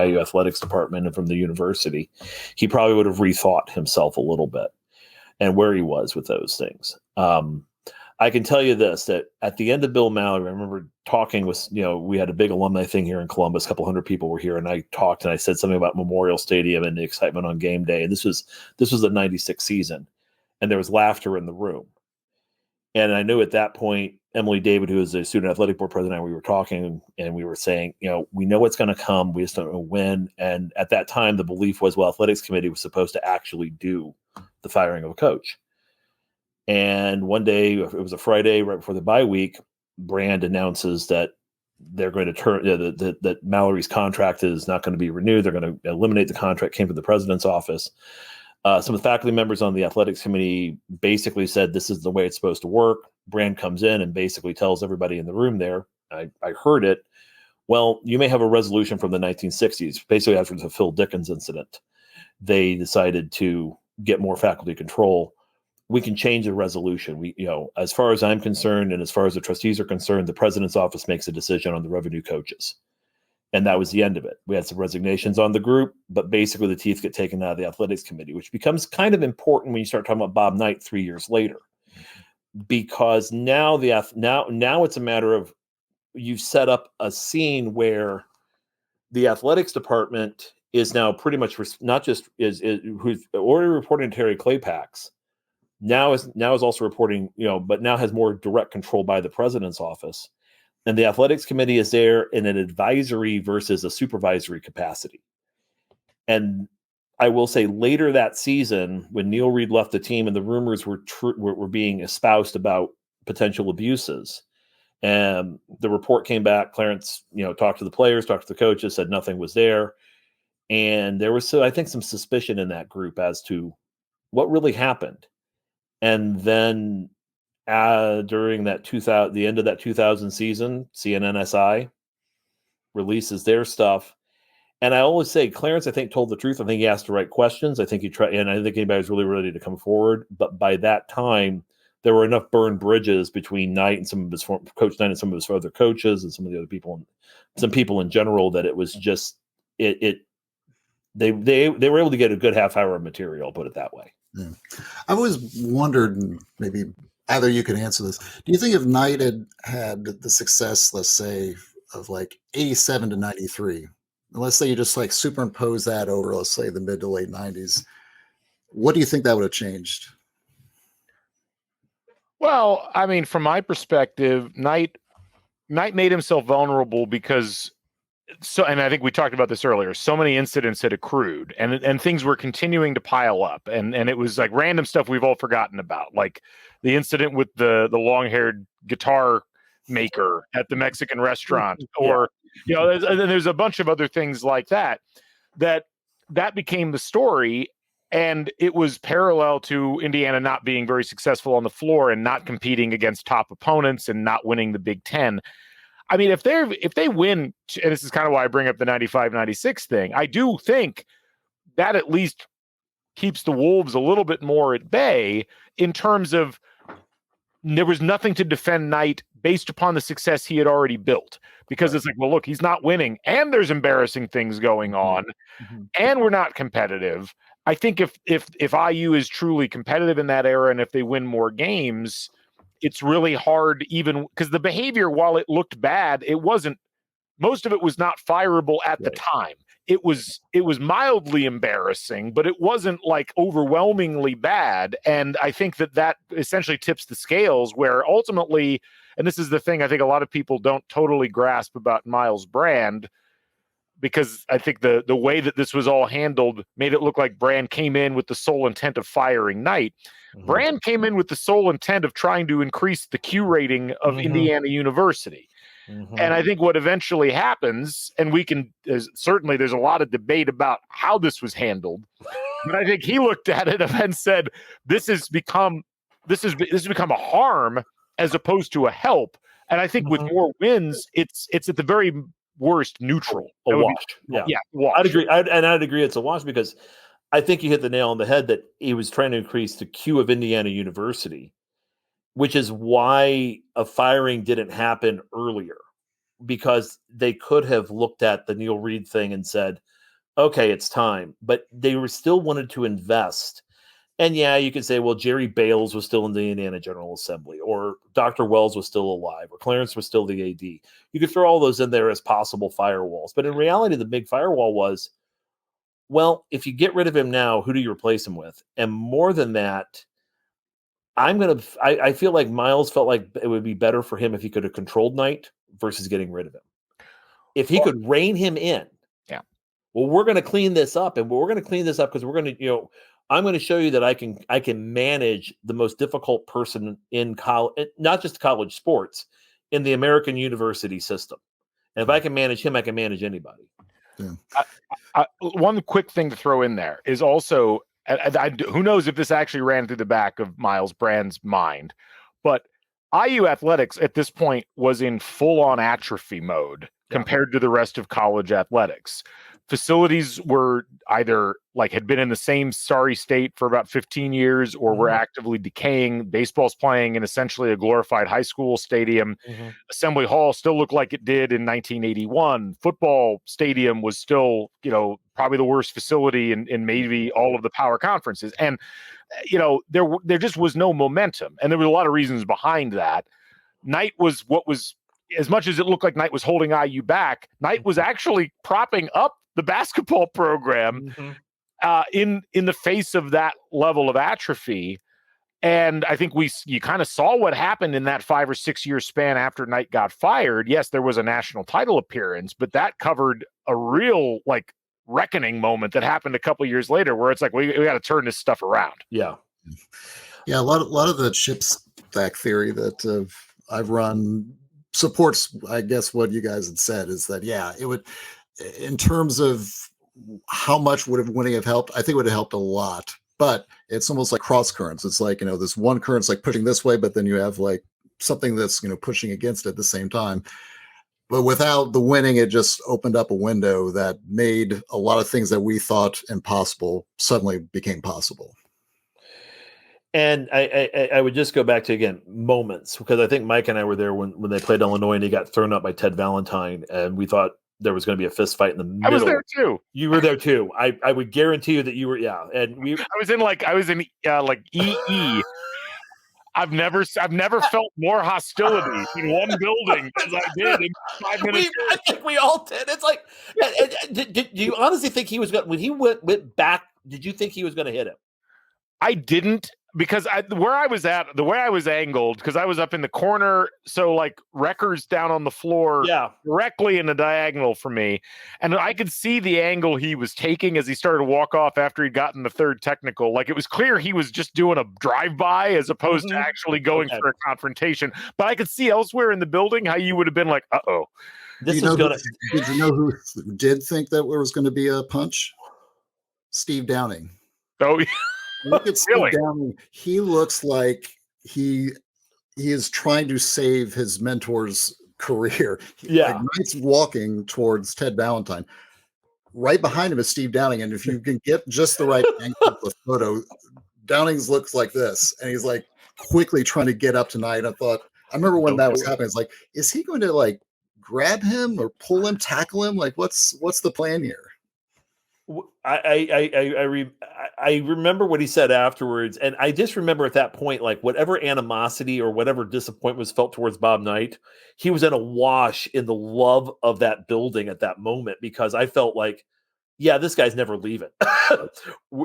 [SPEAKER 5] IU athletics department and from the university, he probably would have rethought himself a little bit and where he was with those things. I can tell you this, that at the end of Bill Mallory, I remember talking with, we had a big alumni thing here in Columbus, a couple hundred people were here, and I talked and I said something about Memorial Stadium and the excitement on game day. And this was the 96 season, and there was laughter in the room. And I knew at that point, Emily David, who is a student athletic board president, we were talking and we were saying, we know what's going to come. We just don't know when. And at that time, the belief was, athletics committee was supposed to actually do the firing of a coach. And one day, it was a Friday right before the bye week, Brand announces that they're going to turn that Mallory's contract is not going to be renewed. They're going to eliminate the contract. Came from the president's office. Some of the faculty members on the athletics committee basically said, this is the way it's supposed to work. Brand comes in and basically tells everybody in the room there, I heard it, well, you may have a resolution from the 1960s, basically after the Phil Dickens incident. They decided to get more faculty control. We can change the resolution. We, as far as I'm concerned, and as far as the trustees are concerned, the president's office makes a decision on the revenue coaches. And that was the end of it. We had some resignations on the group, but basically the teeth get taken out of the athletics committee, which becomes kind of important when you start talking about Bob Knight 3 years later, because now now it's a matter of, you've set up a scene where the athletics department is now pretty much not just who's already reporting to Terry Claypax, now is also reporting, but now has more direct control by the president's office. And the athletics committee is there in an advisory versus a supervisory capacity. And I will say later that season, when Neil Reed left the team and the rumors were being espoused about potential abuses, and the report came back, Clarence, talked to the players, talked to the coaches, said nothing was there. And there was, I think, some suspicion in that group as to what really happened. And then during that the end of that 2000 season, CNNSI releases their stuff. And I always say Clarence, I think, told the truth. I think he asked the right questions. I think he tried, and I think anybody was really ready to come forward. But by that time, there were enough burned bridges between Knight and some of his Coach Knight and some of his other coaches and some of the other people, and some people in general, that it was just they were able to get a good half hour of material. Put it that way.
[SPEAKER 6] Yeah. I always wondered, and maybe either you can answer this. Do you think if Knight had the success, let's say, of like 87 to 93, and let's say you just like superimpose that over, let's say, the mid to late 90s, what do you think that would have changed?
[SPEAKER 4] Well, I mean, from my perspective, Knight made himself vulnerable because and I think we talked about this earlier, so many incidents had accrued and things were continuing to pile up, and it was like random stuff we've all forgotten about, like the incident with the long-haired guitar maker at the Mexican restaurant, or there's a bunch of other things like that became the story. And it was parallel to Indiana not being very successful on the floor and not competing against top opponents and not winning the Big Ten. I mean, if they win, and this is kind of why I bring up the 95-96 thing, I do think that at least keeps the Wolves a little bit more at bay in terms of there was nothing to defend Knight based upon the success he had already built. Because it's like, well, look, he's not winning, and there's embarrassing things going on, and we're not competitive. I think if IU is truly competitive in that era, and if they win more games, it's really hard, even because the behavior, while it looked bad, it wasn't. Most of it was not fireable at the time. It was mildly embarrassing, but it wasn't like overwhelmingly bad. And I think that essentially tips the scales, where ultimately, and this is the thing I think a lot of people don't totally grasp about Miles Brand, because I think the way that this was all handled made it look like Brand came in with the sole intent of firing Knight. Brand came in with the sole intent of trying to increase the Q rating of Indiana University. And I think what eventually happens, and certainly there's a lot of debate about how this was handled, but I think he looked at it and said, this has become a harm as opposed to a help. And I think with more wins, it's at the very worst neutral.
[SPEAKER 5] A wash.
[SPEAKER 4] Wash.
[SPEAKER 5] I'd agree. I'd agree it's a wash, because I think you hit the nail on the head that he was trying to increase the Q of Indiana University, which is why a firing didn't happen earlier, because they could have looked at the Neil Reed thing and said, okay, it's time. But they were still wanted to invest. And yeah, you could say, well, Jerry Bales was still in the Indiana General Assembly, or Dr. Wells was still alive, or Clarence was still the AD. You could throw all those in there as possible firewalls. But in reality, the big firewall was, well, if you get rid of him now, who do you replace him with? And more than that, I feel like Miles felt like it would be better for him if he could have controlled Knight versus getting rid of him. If he could rein him in.
[SPEAKER 4] Yeah.
[SPEAKER 5] Well, we're going to clean this up, and we're going to clean this up because we're going to, I'm going to show you that I can manage the most difficult person in college, not just college sports, in the American university system. And if I can manage him, I can manage anybody.
[SPEAKER 4] Yeah. One quick thing to throw in there is also, who knows if this actually ran through the back of Miles Brand's mind, but IU athletics at this point was in full-on atrophy mode compared to the rest of college athletics. Facilities were either had been in the same sorry state for about 15 years or were actively decaying. Baseball's playing in essentially a glorified high school stadium. Assembly Hall still looked like it did in 1981. Football stadium was still, probably the worst facility in maybe all of the power conferences. And, there just was no momentum. And there were a lot of reasons behind that. Knight was what was, as much as it looked like Knight was holding IU back, Knight was actually propping up the basketball program in the face of that level of atrophy. And I think you kind of saw what happened in that 5 or 6 year span after Knight got fired. Yes, there was a national title appearance, but that covered a real like reckoning moment that happened a couple years later where it's like, we got to turn this stuff around.
[SPEAKER 5] Yeah.
[SPEAKER 6] Yeah. A lot of the chip stack theory that I've run supports, I guess, what you guys had said is that, yeah, it would, in terms of how much would winning have helped, I think it would have helped a lot. But it's almost like cross currents. It's like, this one current's like pushing this way, but then you have like something that's, pushing against it at the same time. But without the winning, it just opened up a window that made a lot of things that we thought impossible suddenly became possible.
[SPEAKER 5] And I would just go back to, again, moments, because I think Mike and I were there when they played Illinois and he got thrown out by Ted Valentine, and we thought there was going to be a fist fight in the middle.
[SPEAKER 4] I was there too.
[SPEAKER 5] You were there too. I would guarantee you that you were. Yeah, and
[SPEAKER 4] I was in EE. I've never felt more hostility in one building as I did in 5 minutes.
[SPEAKER 5] I think we all did. It's like, do you honestly think he was going when he went back? Did you think he was going to hit him?
[SPEAKER 4] I didn't, because the way I was angled, because I was up in the corner, so like Wrecker's down on the floor, directly in the diagonal for me, and I could see the angle he was taking as he started to walk off after he'd gotten the third technical. Like, it was clear he was just doing a drive-by as opposed to actually going for a confrontation. But I could see elsewhere in the building how you would have been like, uh-oh.
[SPEAKER 6] Did you know who did think that there was going to be a punch? Steve Downing.
[SPEAKER 4] Oh, yeah.
[SPEAKER 6] Look at Steve Downing. He looks like he is trying to save his mentor's career.
[SPEAKER 5] Yeah.
[SPEAKER 6] Like, Knight's walking towards Ted Valentine. Right behind him is Steve Downing. And if you can get just the right angle of the photo, Downing's looks like this. And he's like quickly trying to get up to Knight. I remember when that was happening, it's like, is he going to like grab him or pull him, tackle him? Like, what's the plan here?
[SPEAKER 5] I remember what he said afterwards, and I just remember at that point, like, whatever animosity or whatever disappointment was felt towards Bob Knight, he was in a wash in the love of that building at that moment, because I felt like, yeah, this guy's never leaving.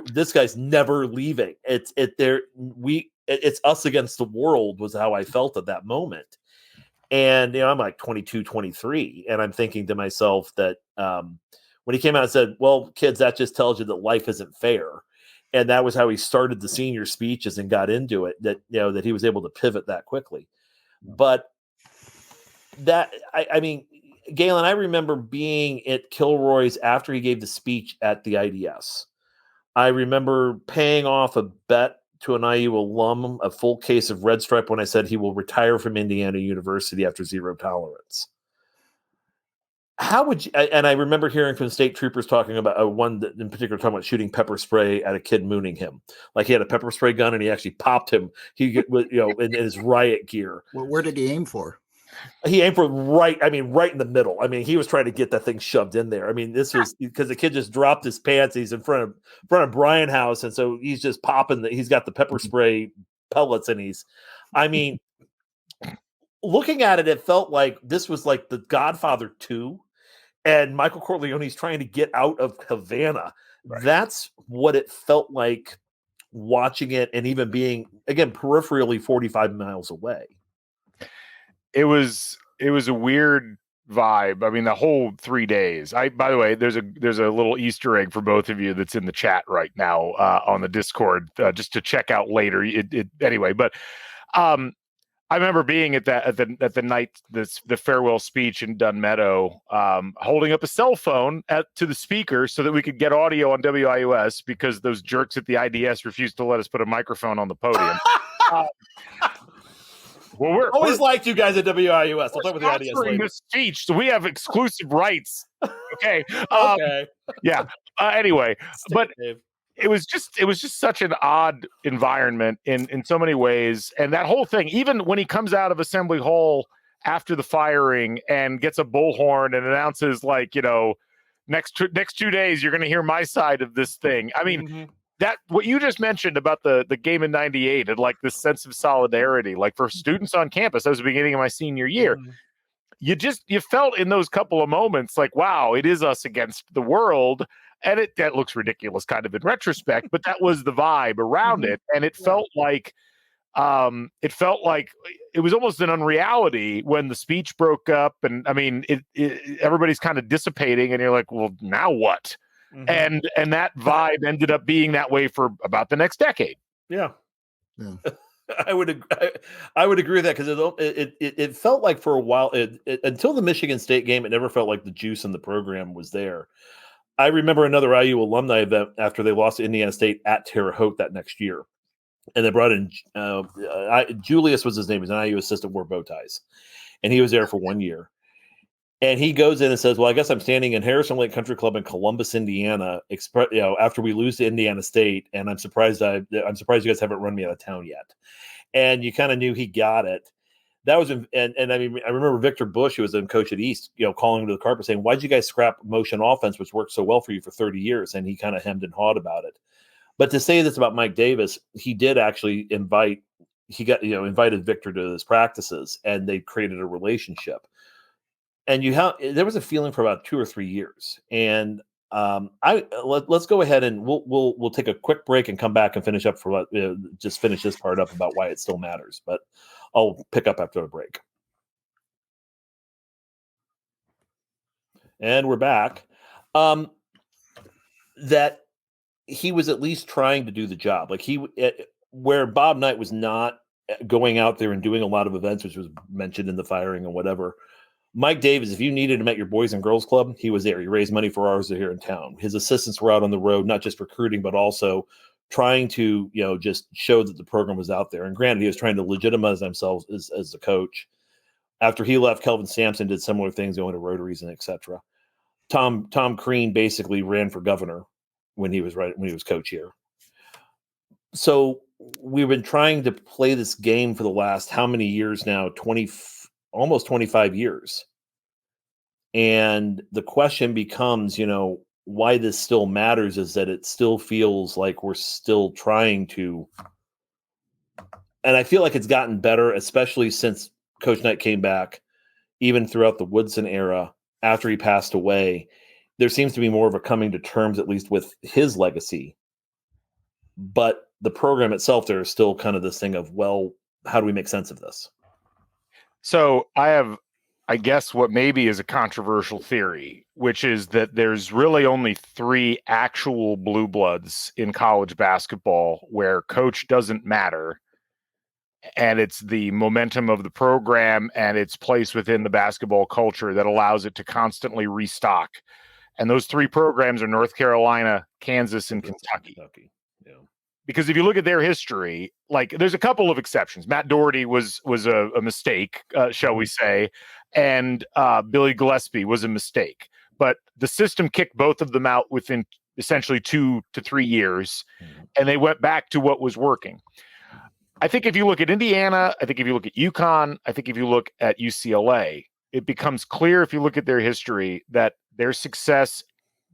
[SPEAKER 5] This guy's never leaving. It's us against the world was how I felt at that moment. And I'm like 22, 23, and I'm thinking to myself that when he came out and said, well, kids, that just tells you that life isn't fair. And that was how he started the senior speeches and got into it, that he was able to pivot that quickly. But I mean, Galen, I remember being at Kilroy's after he gave the speech at the IDS. I remember paying off a bet to an IU alum, a full case of Red Stripe, when I said he will retire from Indiana University after zero tolerance. How would you, and I remember hearing from state troopers talking about one that in particular talking about shooting pepper spray at a kid mooning him. Like, he had a pepper spray gun and he actually popped him. In his riot gear.
[SPEAKER 6] Well, where did he aim for?
[SPEAKER 5] He aimed for right in the middle. I mean, he was trying to get that thing shoved in there. I mean, this was because the kid just dropped his pants. He's in front of Brian House. And so he's just popping he's got the pepper spray pellets and looking at it, it felt like this was like The Godfather 2. And Michael Corleone's trying to get out of Havana. Right. That's what it felt like watching it, and even being, again, peripherally 45 miles away.
[SPEAKER 4] It was a weird vibe. I mean, the whole 3 days. By the way, there's a little Easter egg for both of you that's in the chat right now on the Discord, just to check out later. Anyway, but I remember being at the night, the farewell speech in Dunn Meadow, holding up a cell phone to the speaker so that we could get audio on WIUS, because those jerks at the IDS refused to let us put a microphone on the podium. Well, we're
[SPEAKER 5] always liked you guys at WIUS. I'll talk with the IDS later.
[SPEAKER 4] This speech, so we have exclusive rights. Okay.
[SPEAKER 5] Okay.
[SPEAKER 4] Yeah. Anyway, but.
[SPEAKER 5] Dave.
[SPEAKER 4] It was just such an odd environment in so many ways. And that whole thing, even when he comes out of Assembly Hall after the firing and gets a bullhorn and announces, like, next 2 days, you're going to hear my side of this thing. I mean, that what you just mentioned about the game in 98 and like this sense of solidarity, like for students on campus, that was the beginning of my senior year. You felt in those couple of moments like, wow, it is us against the world. And that looks ridiculous kind of in retrospect, but that was the vibe around it. And it felt like it felt like it was almost an unreality when the speech broke up, and I mean, everybody's kind of dissipating, and you're like, well, now what? And that vibe ended up being that way for about the next decade.
[SPEAKER 5] Yeah.
[SPEAKER 6] Yeah.
[SPEAKER 5] I would agree with that, because it felt like for a while, until the Michigan State game, it never felt like the juice in the program was there. I remember another IU alumni event after they lost to Indiana State at Terre Haute that next year, and they brought in Julius was his name. He's an IU assistant, wore bow ties, and he was there for 1 year. And he goes in and says, well, I guess I'm standing in Harrison Lake Country Club in Columbus, Indiana, after we lose to Indiana State. And I'm surprised you guys haven't run me out of town yet. And you kind of knew he got it. That was, and I mean, I remember Victor Bush, who was then coach at East, calling him to the carpet saying, why'd you guys scrap motion offense, which worked so well for you for 30 years? And he kind of hemmed and hawed about it. But to say this about Mike Davis, he did actually invited Victor to his practices, and they created a relationship. And there was a feeling for about 2 or 3 years. And let's go ahead and we'll take a quick break and come back and finish up just finish this part up about why it still matters. But I'll pick up after the break. And we're back. That he was at least trying to do the job. Like where Bob Knight was not going out there and doing a lot of events, which was mentioned in the firing and whatever. Mike Davis, if you needed him at your Boys and Girls Club, he was there. He raised money for ours here in town. His assistants were out on the road, not just recruiting, but also trying to, just show that the program was out there. And granted, he was trying to legitimize himself as the coach. After he left, Kelvin Sampson did similar things, going to Rotaries and et cetera. Tom Crean basically ran for governor when he was coach here. So we've been trying to play this game for the last how many years now? Almost 25 years. And the question becomes, why this still matters is that it still feels like we're still trying to, and I feel like it's gotten better, especially since Coach Knight came back, even throughout the Woodson era, after he passed away. There seems to be more of a coming to terms, at least with his legacy. But the program itself, there is still kind of this thing of, well, how do we make sense of this?
[SPEAKER 4] So I have, I guess, what maybe is a controversial theory, which is that there's really only 3 actual blue bloods in college basketball where coach doesn't matter. And it's the momentum of the program and its place within the basketball culture that allows it to constantly restock. And those 3 programs are North Carolina, Kansas, and Kentucky.
[SPEAKER 5] Yeah.
[SPEAKER 4] Because if you look at their history, like there's a couple of exceptions. Matt Doherty was a mistake, shall we say, and Billy Gillespie was a mistake. But the system kicked both of them out within essentially 2 to 3 years, and they went back to what was working. I think if you look at Indiana, I think if you look at UConn, I think if you look at UCLA, it becomes clear if you look at their history that their success,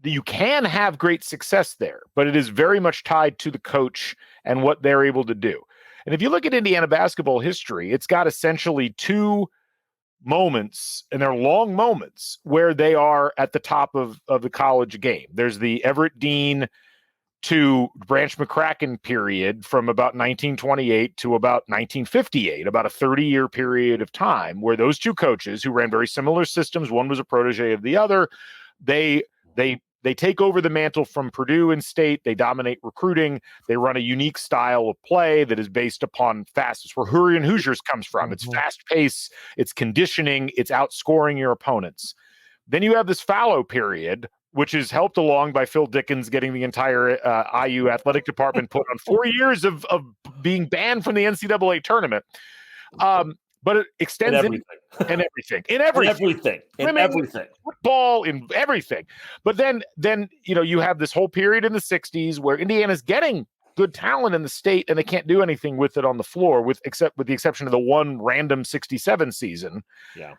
[SPEAKER 4] you can have great success there, but it is very much tied to the coach and what they're able to do. And if you look at Indiana basketball history, it's got essentially 2 moments, and they're long moments, where they are at the top of the college game. There's the Everett Dean to Branch McCracken period from about 1928 to about 1958, about a 30-year period of time where those 2 coaches who ran very similar systems, one was a protege of the other, they take over the mantle from Purdue and State. They dominate recruiting. They run a unique style of play that is based upon fast. It's where Hoosiers comes from. It's fast pace. It's conditioning. It's outscoring your opponents. Then you have this fallow period, which is helped along by Phil Dickens getting the entire IU athletic department put on 4 years of being banned from the NCAA tournament. But it extends in everything. Football, in everything. But then you have this whole period in the 60s where Indiana's getting good talent in the state and they can't do anything with it on the floor, except with the exception of the one random 67 season.
[SPEAKER 5] Yeah.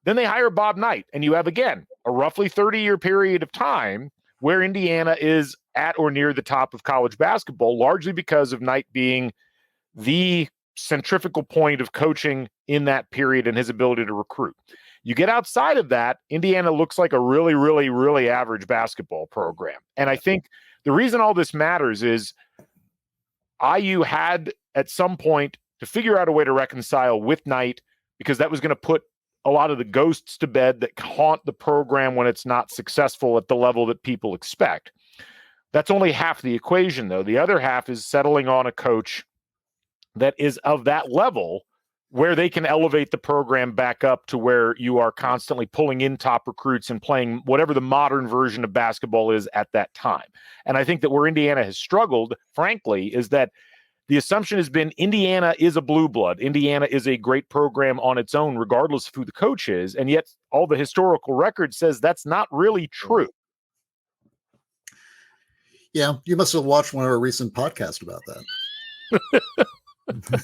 [SPEAKER 4] Then they hire Bob Knight, and you have, again, a roughly 30-year period of time where Indiana is at or near the top of college basketball, largely because of Knight being the centrifugal point of coaching in that period and his ability to recruit. You get outside of that, Indiana looks like a really, really, really average basketball program. And I think the reason all this matters is IU had at some point to figure out a way to reconcile with Knight, because that was going to put a lot of the ghosts to bed that haunt the program when it's not successful at the level that people expect. That's only half the equation, though. The other half is settling on a coach that is of that level where they can elevate the program back up to where you are constantly pulling in top recruits and playing whatever the modern version of basketball is at that time. And I think that where Indiana has struggled, frankly, is that the assumption has been Indiana is a blue blood. Indiana is a great program on its own, regardless of who the coach is. And yet all the historical record says that's not really true.
[SPEAKER 6] Yeah, you must have watched one of our recent podcasts about that.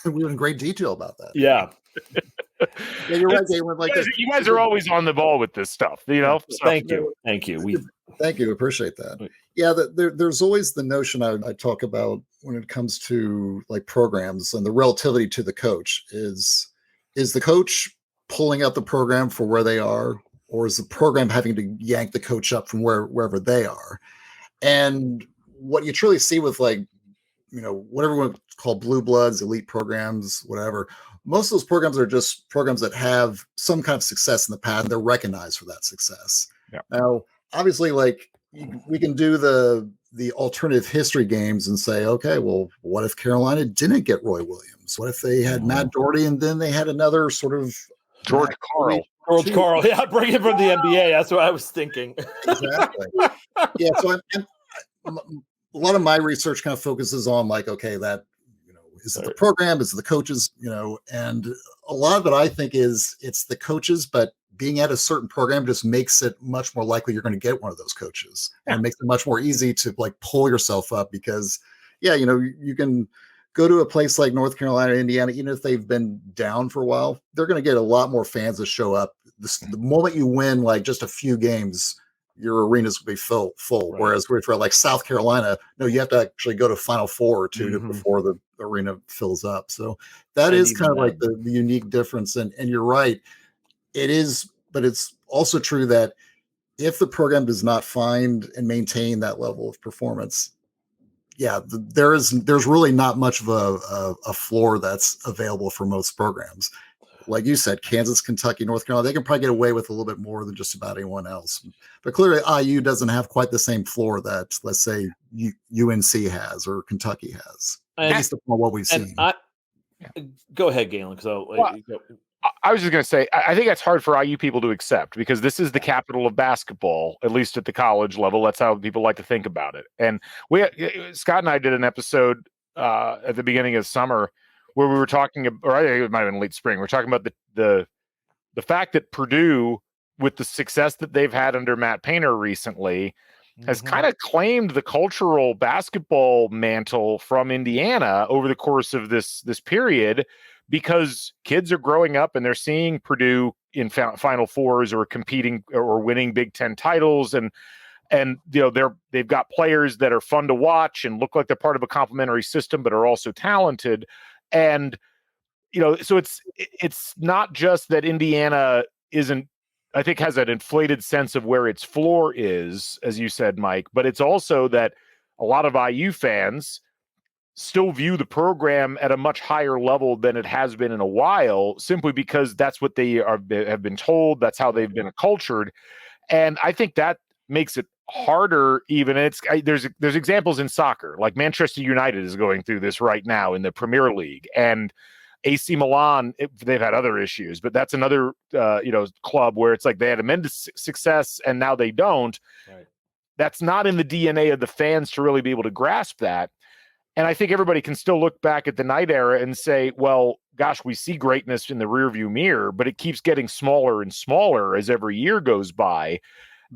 [SPEAKER 6] We were in great detail about that.
[SPEAKER 5] Yeah.
[SPEAKER 6] Yeah, you're right, Galen. Like
[SPEAKER 4] you guys are always on the ball with this stuff, you know? So,
[SPEAKER 5] Thank you. Thank you.
[SPEAKER 6] Thank you. Appreciate that. Yeah, there's always the notion I talk about when it comes to like programs and the relativity to the coach is the coach pulling out the program for where they are, or is the program having to yank the coach up from wherever they are? And what you truly see with like, you know, whatever we call blue bloods, elite programs, whatever, most of those programs are just programs that have some kind of success in the past and they're recognized for that success.
[SPEAKER 4] Yeah.
[SPEAKER 6] Now, obviously, like we can do the alternative history games and say, okay, well, what if Carolina didn't get Roy Williams? What if they had Matt Doherty and then they had another sort of
[SPEAKER 4] George Karl?
[SPEAKER 5] Yeah, bring him from the NBA. That's what I was thinking.
[SPEAKER 6] Exactly. Yeah. So a lot of my research kind of focuses on like, okay, that, you know, is it the program? Is it the coaches? You know, and a lot of it I think it's the coaches, but being at a certain program just makes it much more likely you're going to get one of those coaches, and makes it much more easy to like pull yourself up because, yeah, you know, you can go to a place like North Carolina, Indiana, even if they've been down for a while, they're going to get a lot more fans to show up. The moment you win like just a few games, your arenas will be full. Right. Whereas for like South Carolina, no, you have to actually go to Final Four or two before the arena fills up. So that is kind of like the unique difference. And you're right. It is, but it's also true that if the program does not find and maintain that level of performance, yeah, there's really not much of a floor that's available for most programs. Like you said, Kansas, Kentucky, North Carolina, they can probably get away with a little bit more than just about anyone else. But clearly IU doesn't have quite the same floor that, let's say, UNC has or Kentucky has, at least from what we've seen.
[SPEAKER 5] Go ahead, Galen.
[SPEAKER 4] I was just going to say, I think that's hard for IU people to accept because this is the capital of basketball, at least at the college level. That's how people like to think about it. And Scott and I did an episode at the beginning of summer where we were talking, or I think it might have been late spring. We're talking about the fact that Purdue, with the success that they've had under Matt Painter recently, has kind of claimed the cultural basketball mantle from Indiana over the course of this period, because kids are growing up and they're seeing Purdue in Final Fours or competing or winning Big Ten titles, and you know they've got players that are fun to watch and look like they're part of a complementary system, but are also talented. And you know, so it's not just that Indiana isn't, I think, has an inflated sense of where its floor is, as you said, Mike, but it's also that a lot of IU fans still view the program at a much higher level than it has been in a while, simply because that's what they have been told. That's how they've been accultured. And I think that makes it harder. Even there's examples in soccer, like Manchester United is going through this right now in the Premier League, and AC Milan, they've had other issues, but that's another club where it's like they had immense success and now they don't. Right. That's not in the DNA of the fans to really be able to grasp that. And I think everybody can still look back at the Knight era and say, well, gosh, we see greatness in the rearview mirror, but it keeps getting smaller and smaller as every year goes by.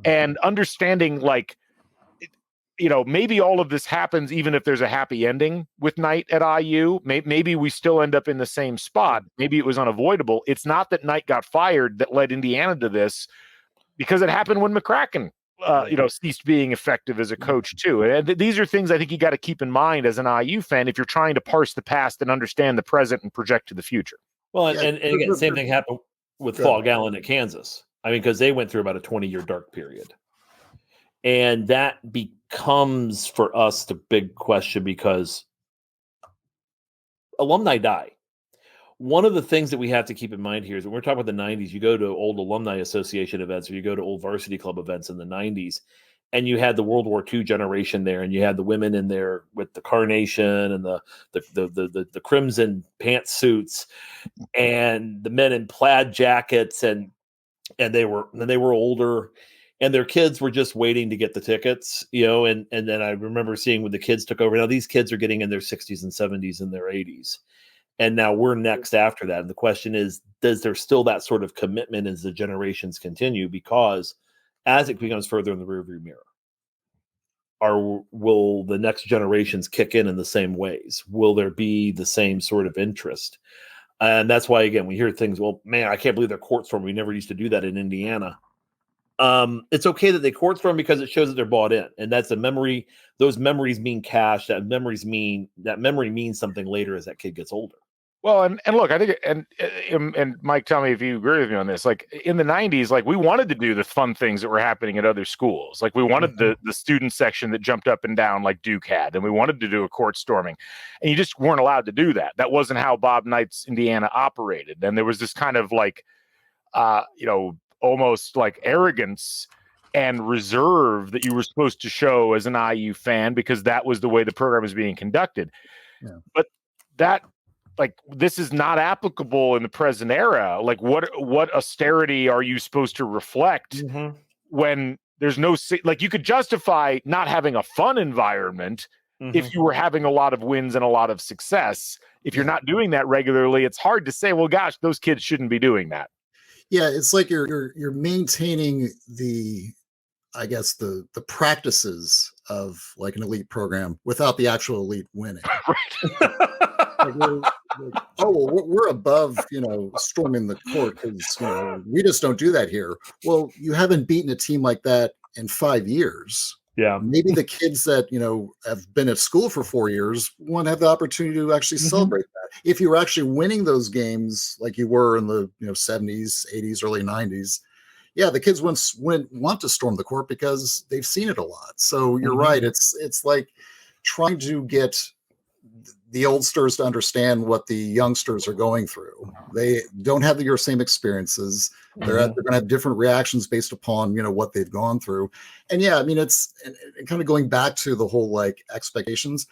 [SPEAKER 4] And understanding, like, you know, maybe all of this happens even if there's a happy ending with Knight at IU. Maybe we still end up in the same spot. Maybe it was unavoidable. It's not that Knight got fired that led Indiana to this, because it happened when McCracken ceased being effective as a coach too. And these are things I think you got to keep in mind as an IU fan if you're trying to parse the past and understand the present and project to the future.
[SPEAKER 5] Well, and again, same thing happened with Fall Gallon at Kansas. I mean, because they went through about a 20-year dark period. And that becomes for us the big question, because alumni die. one of the things that we have to keep in mind here is when we're talking about the 90s, you go to old alumni association events or you go to old varsity club events in the 90s, and you had the World War II generation there, and you had the women in there with the carnation and the crimson pantsuits, and the men in plaid jackets, and they were older, and their kids were just waiting to get the tickets, and then I remember seeing when the kids took over. Now these kids are getting in their 60s and 70s and their 80s. And now we're next after that. And the question is, does there still that sort of commitment as the generations continue? Because as it becomes further in the rearview mirror, will the next generations kick in the same ways? Will there be the same sort of interest? And that's why, again, we hear things, well, man, I can't believe they're court storming. We never used to do that in Indiana. It's okay that they court storm because it shows that they're bought in. And that's a memory. Those memories mean cash. That memory means something later as that kid gets older.
[SPEAKER 4] Well, and look, I think, and Mike, tell me if you agree with me on this. Like in the 90s, like we wanted to do the fun things that were happening at other schools. Like we wanted the student section that jumped up and down like Duke had, and we wanted to do a court storming, and you just weren't allowed to do that. That wasn't how Bob Knight's Indiana operated. And there was this kind of like, almost like arrogance and reserve that you were supposed to show as an IU fan because that was the way the program was being conducted. Yeah. But that, like, this is not applicable in the present era. Like, what austerity are you supposed to reflect when there's no, like, you could justify not having a fun environment if you were having a lot of wins and a lot of success. If you're not doing that regularly, it's hard to say, well, gosh, those kids shouldn't be doing that.
[SPEAKER 6] Yeah, it's like you're maintaining the practices of like an elite program without the actual elite winning. We're above, storming the court because we just don't do that here. Well, you haven't beaten a team like that in 5 years.
[SPEAKER 5] Yeah,
[SPEAKER 6] maybe the kids that have been at school for 4 years want to have the opportunity to actually celebrate that. If you were actually winning those games like you were in the 70s, 80s, early 90s, yeah, the kids want to storm the court because they've seen it a lot. So you're right. It's like trying to get the oldsters to understand what the youngsters are going through. They don't have your same experiences. They're going to have different reactions based upon, what they've gone through. And yeah, I mean, it's kind of going back to the whole like expectations.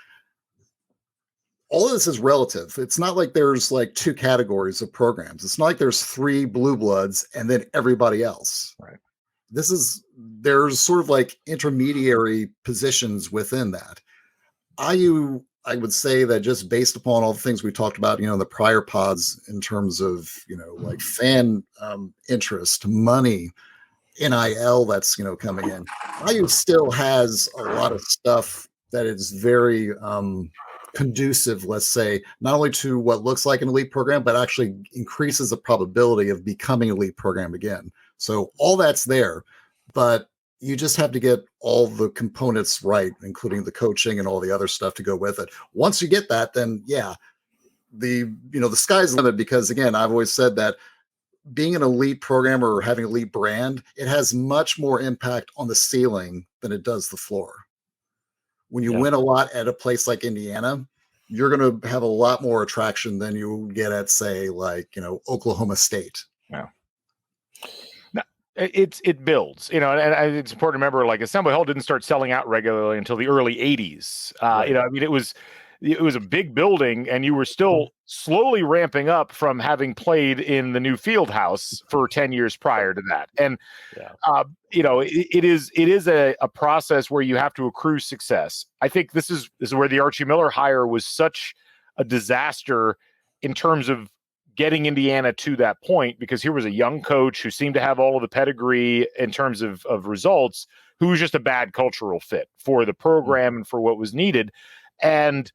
[SPEAKER 6] All of this is relative. It's not like there's like two categories of programs. It's not like there's 3 blue bloods and then everybody else.
[SPEAKER 4] Right.
[SPEAKER 6] There's sort of like intermediary positions within that. I would say that just based upon all the things we talked about, in the prior pods in terms of, like fan interest, money, NIL that's, coming in, IU still has a lot of stuff that is very conducive, let's say, not only to what looks like an elite program, but actually increases the probability of becoming an elite program again. So all that's there, but you just have to get all the components right, including the coaching and all the other stuff to go with it. Once you get that, then yeah, the sky's the limit, because again, I've always said that being an elite program or having an elite brand, it has much more impact on the ceiling than it does the floor. When you win a lot at a place like Indiana, you're going to have a lot more attraction than you get at, say, like, Oklahoma State.
[SPEAKER 4] Yeah. It builds, and it's important to remember, like, Assembly Hall didn't start selling out regularly until the early 80s. Right. I mean, it was a big building, and you were still slowly ramping up from having played in the new field house for 10 years prior to that. And, it is a process where you have to accrue success. I think this is where the Archie Miller hire was such a disaster in terms of getting Indiana to that point, because here was a young coach who seemed to have all of the pedigree in terms of results, who was just a bad cultural fit for the program and for what was needed. And,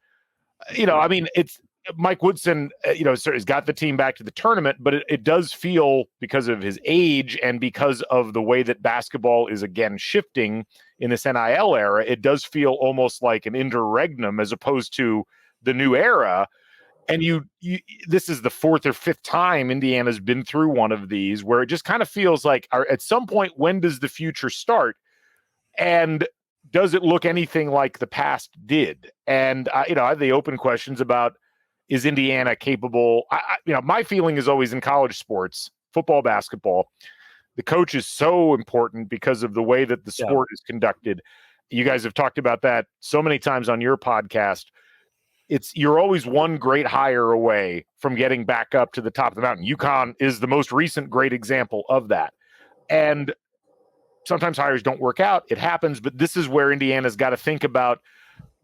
[SPEAKER 4] I mean, it's Mike Woodson, has got the team back to the tournament, but it does feel, because of his age and because of the way that basketball is again shifting in this NIL era, it does feel almost like an interregnum as opposed to the new era. And this is the 4th or 5th time Indiana's been through one of these, where it just kind of feels like, at some point, when does the future start? And does it look anything like the past did? And, I have the open questions about, is Indiana capable? My feeling is always in college sports, football, basketball, the coach is so important because of the way that the sport is conducted. You guys have talked about that so many times on your podcast. You're always one great hire away from getting back up to the top of the mountain. UConn is the most recent great example of that. And sometimes hires don't work out. It happens, but this is where Indiana's got to think about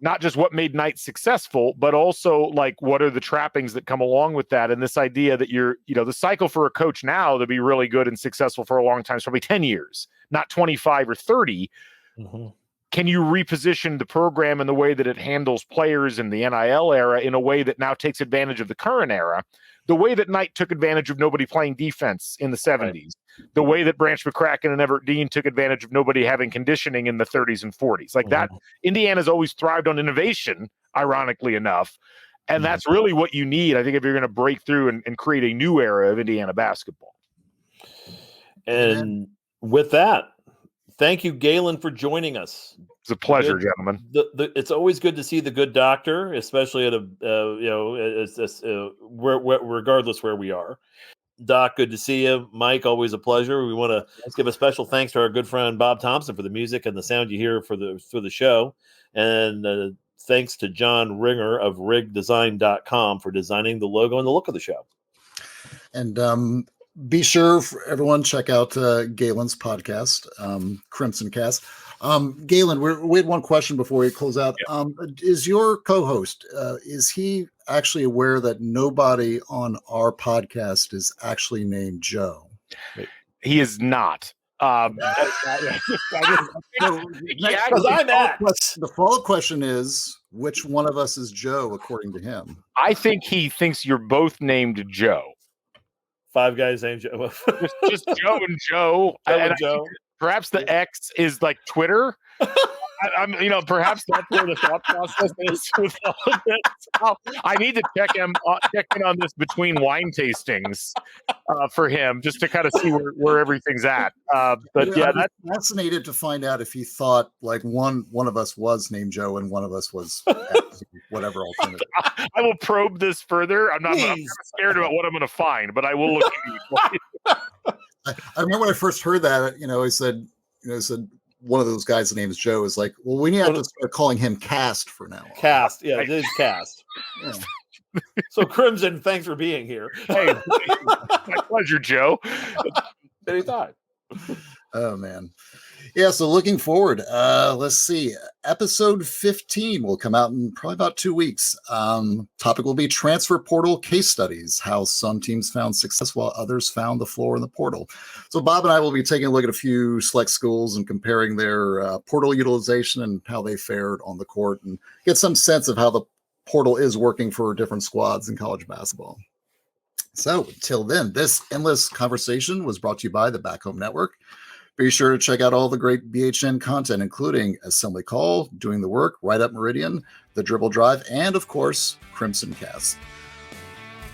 [SPEAKER 4] not just what made Knight successful, but also like what are the trappings that come along with that. And this idea that the cycle for a coach now to be really good and successful for a long time is probably 10 years, not 25 or 30. Mm-hmm. Can you reposition the program in the way that it handles players in the NIL era in a way that now takes advantage of the current era? The way that Knight took advantage of nobody playing defense in the 70s, right. The way that Branch McCracken and Everett Dean took advantage of nobody having conditioning in the 30s and 40s. Like that, Indiana's always thrived on innovation, ironically enough. And that's really what you need, I think, if you're going to break through and create a new era of Indiana basketball.
[SPEAKER 5] And with that, thank you, Galen, for joining us.
[SPEAKER 4] It's a pleasure, gentlemen.
[SPEAKER 5] It's always good to see the good doctor, especially at regardless where we are. Doc, good to see you. Mike, always a pleasure. We want to give a special thanks to our good friend Bob Thompson for the music and the sound you hear for the show, and thanks to John Ringer of rigdesign.com for designing the logo and the look of the show.
[SPEAKER 6] And be sure for everyone check out Galen's podcast, Crimson Cast. Galen, we had one question before we close out. Yeah. Is your co-host, is he actually aware that nobody on our podcast is actually named Joe?
[SPEAKER 4] He is not.
[SPEAKER 6] The follow-up question is, which one of us is Joe, according to him?
[SPEAKER 4] I think he thinks you're both named Joe.
[SPEAKER 5] 5 guys named Joe.
[SPEAKER 4] just Joe and Joe.
[SPEAKER 5] Joe.
[SPEAKER 4] Perhaps the X is like Twitter. Perhaps that's where the thought process is with all of this. I need to check in on this between wine tastings for him, just to kind of see where everything's at. But yeah,
[SPEAKER 6] I'm fascinated to find out if he thought like one of us was named Joe and one of us was whatever alternative.
[SPEAKER 4] I will probe this further. I'm scared about what I'm going to find, but I will look into it.
[SPEAKER 6] I remember when I first heard that, I said one of those guys' name is Joe is like, well, we need to start calling him Cast for now.
[SPEAKER 5] Cast, yeah, it is Cast. Yeah. So Crimson, thanks for being here.
[SPEAKER 4] Hey, my pleasure, Joe.
[SPEAKER 5] Anytime.
[SPEAKER 6] Oh man. Yeah, so looking forward. Let's see. Episode 15 will come out in probably about 2 weeks. Topic will be transfer portal case studies, how some teams found success while others found the floor in the portal. So Bob and I will be taking a look at a few select schools and comparing their portal utilization and how they fared on the court and get some sense of how the portal is working for different squads in college basketball. So until then, this endless conversation was brought to you by the Back Home Network. Be sure to check out all the great BHN content, including Assembly Call, Doing the Work, Right Up Meridian, The Dribble Drive, and, of course, Crimson Cast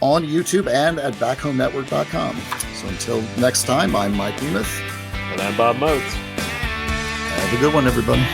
[SPEAKER 6] on YouTube and at BackHomeNetwork.com. So until next time, I'm Mike Nemeth.
[SPEAKER 5] And I'm Bob Motes.
[SPEAKER 6] Have a good one, everybody.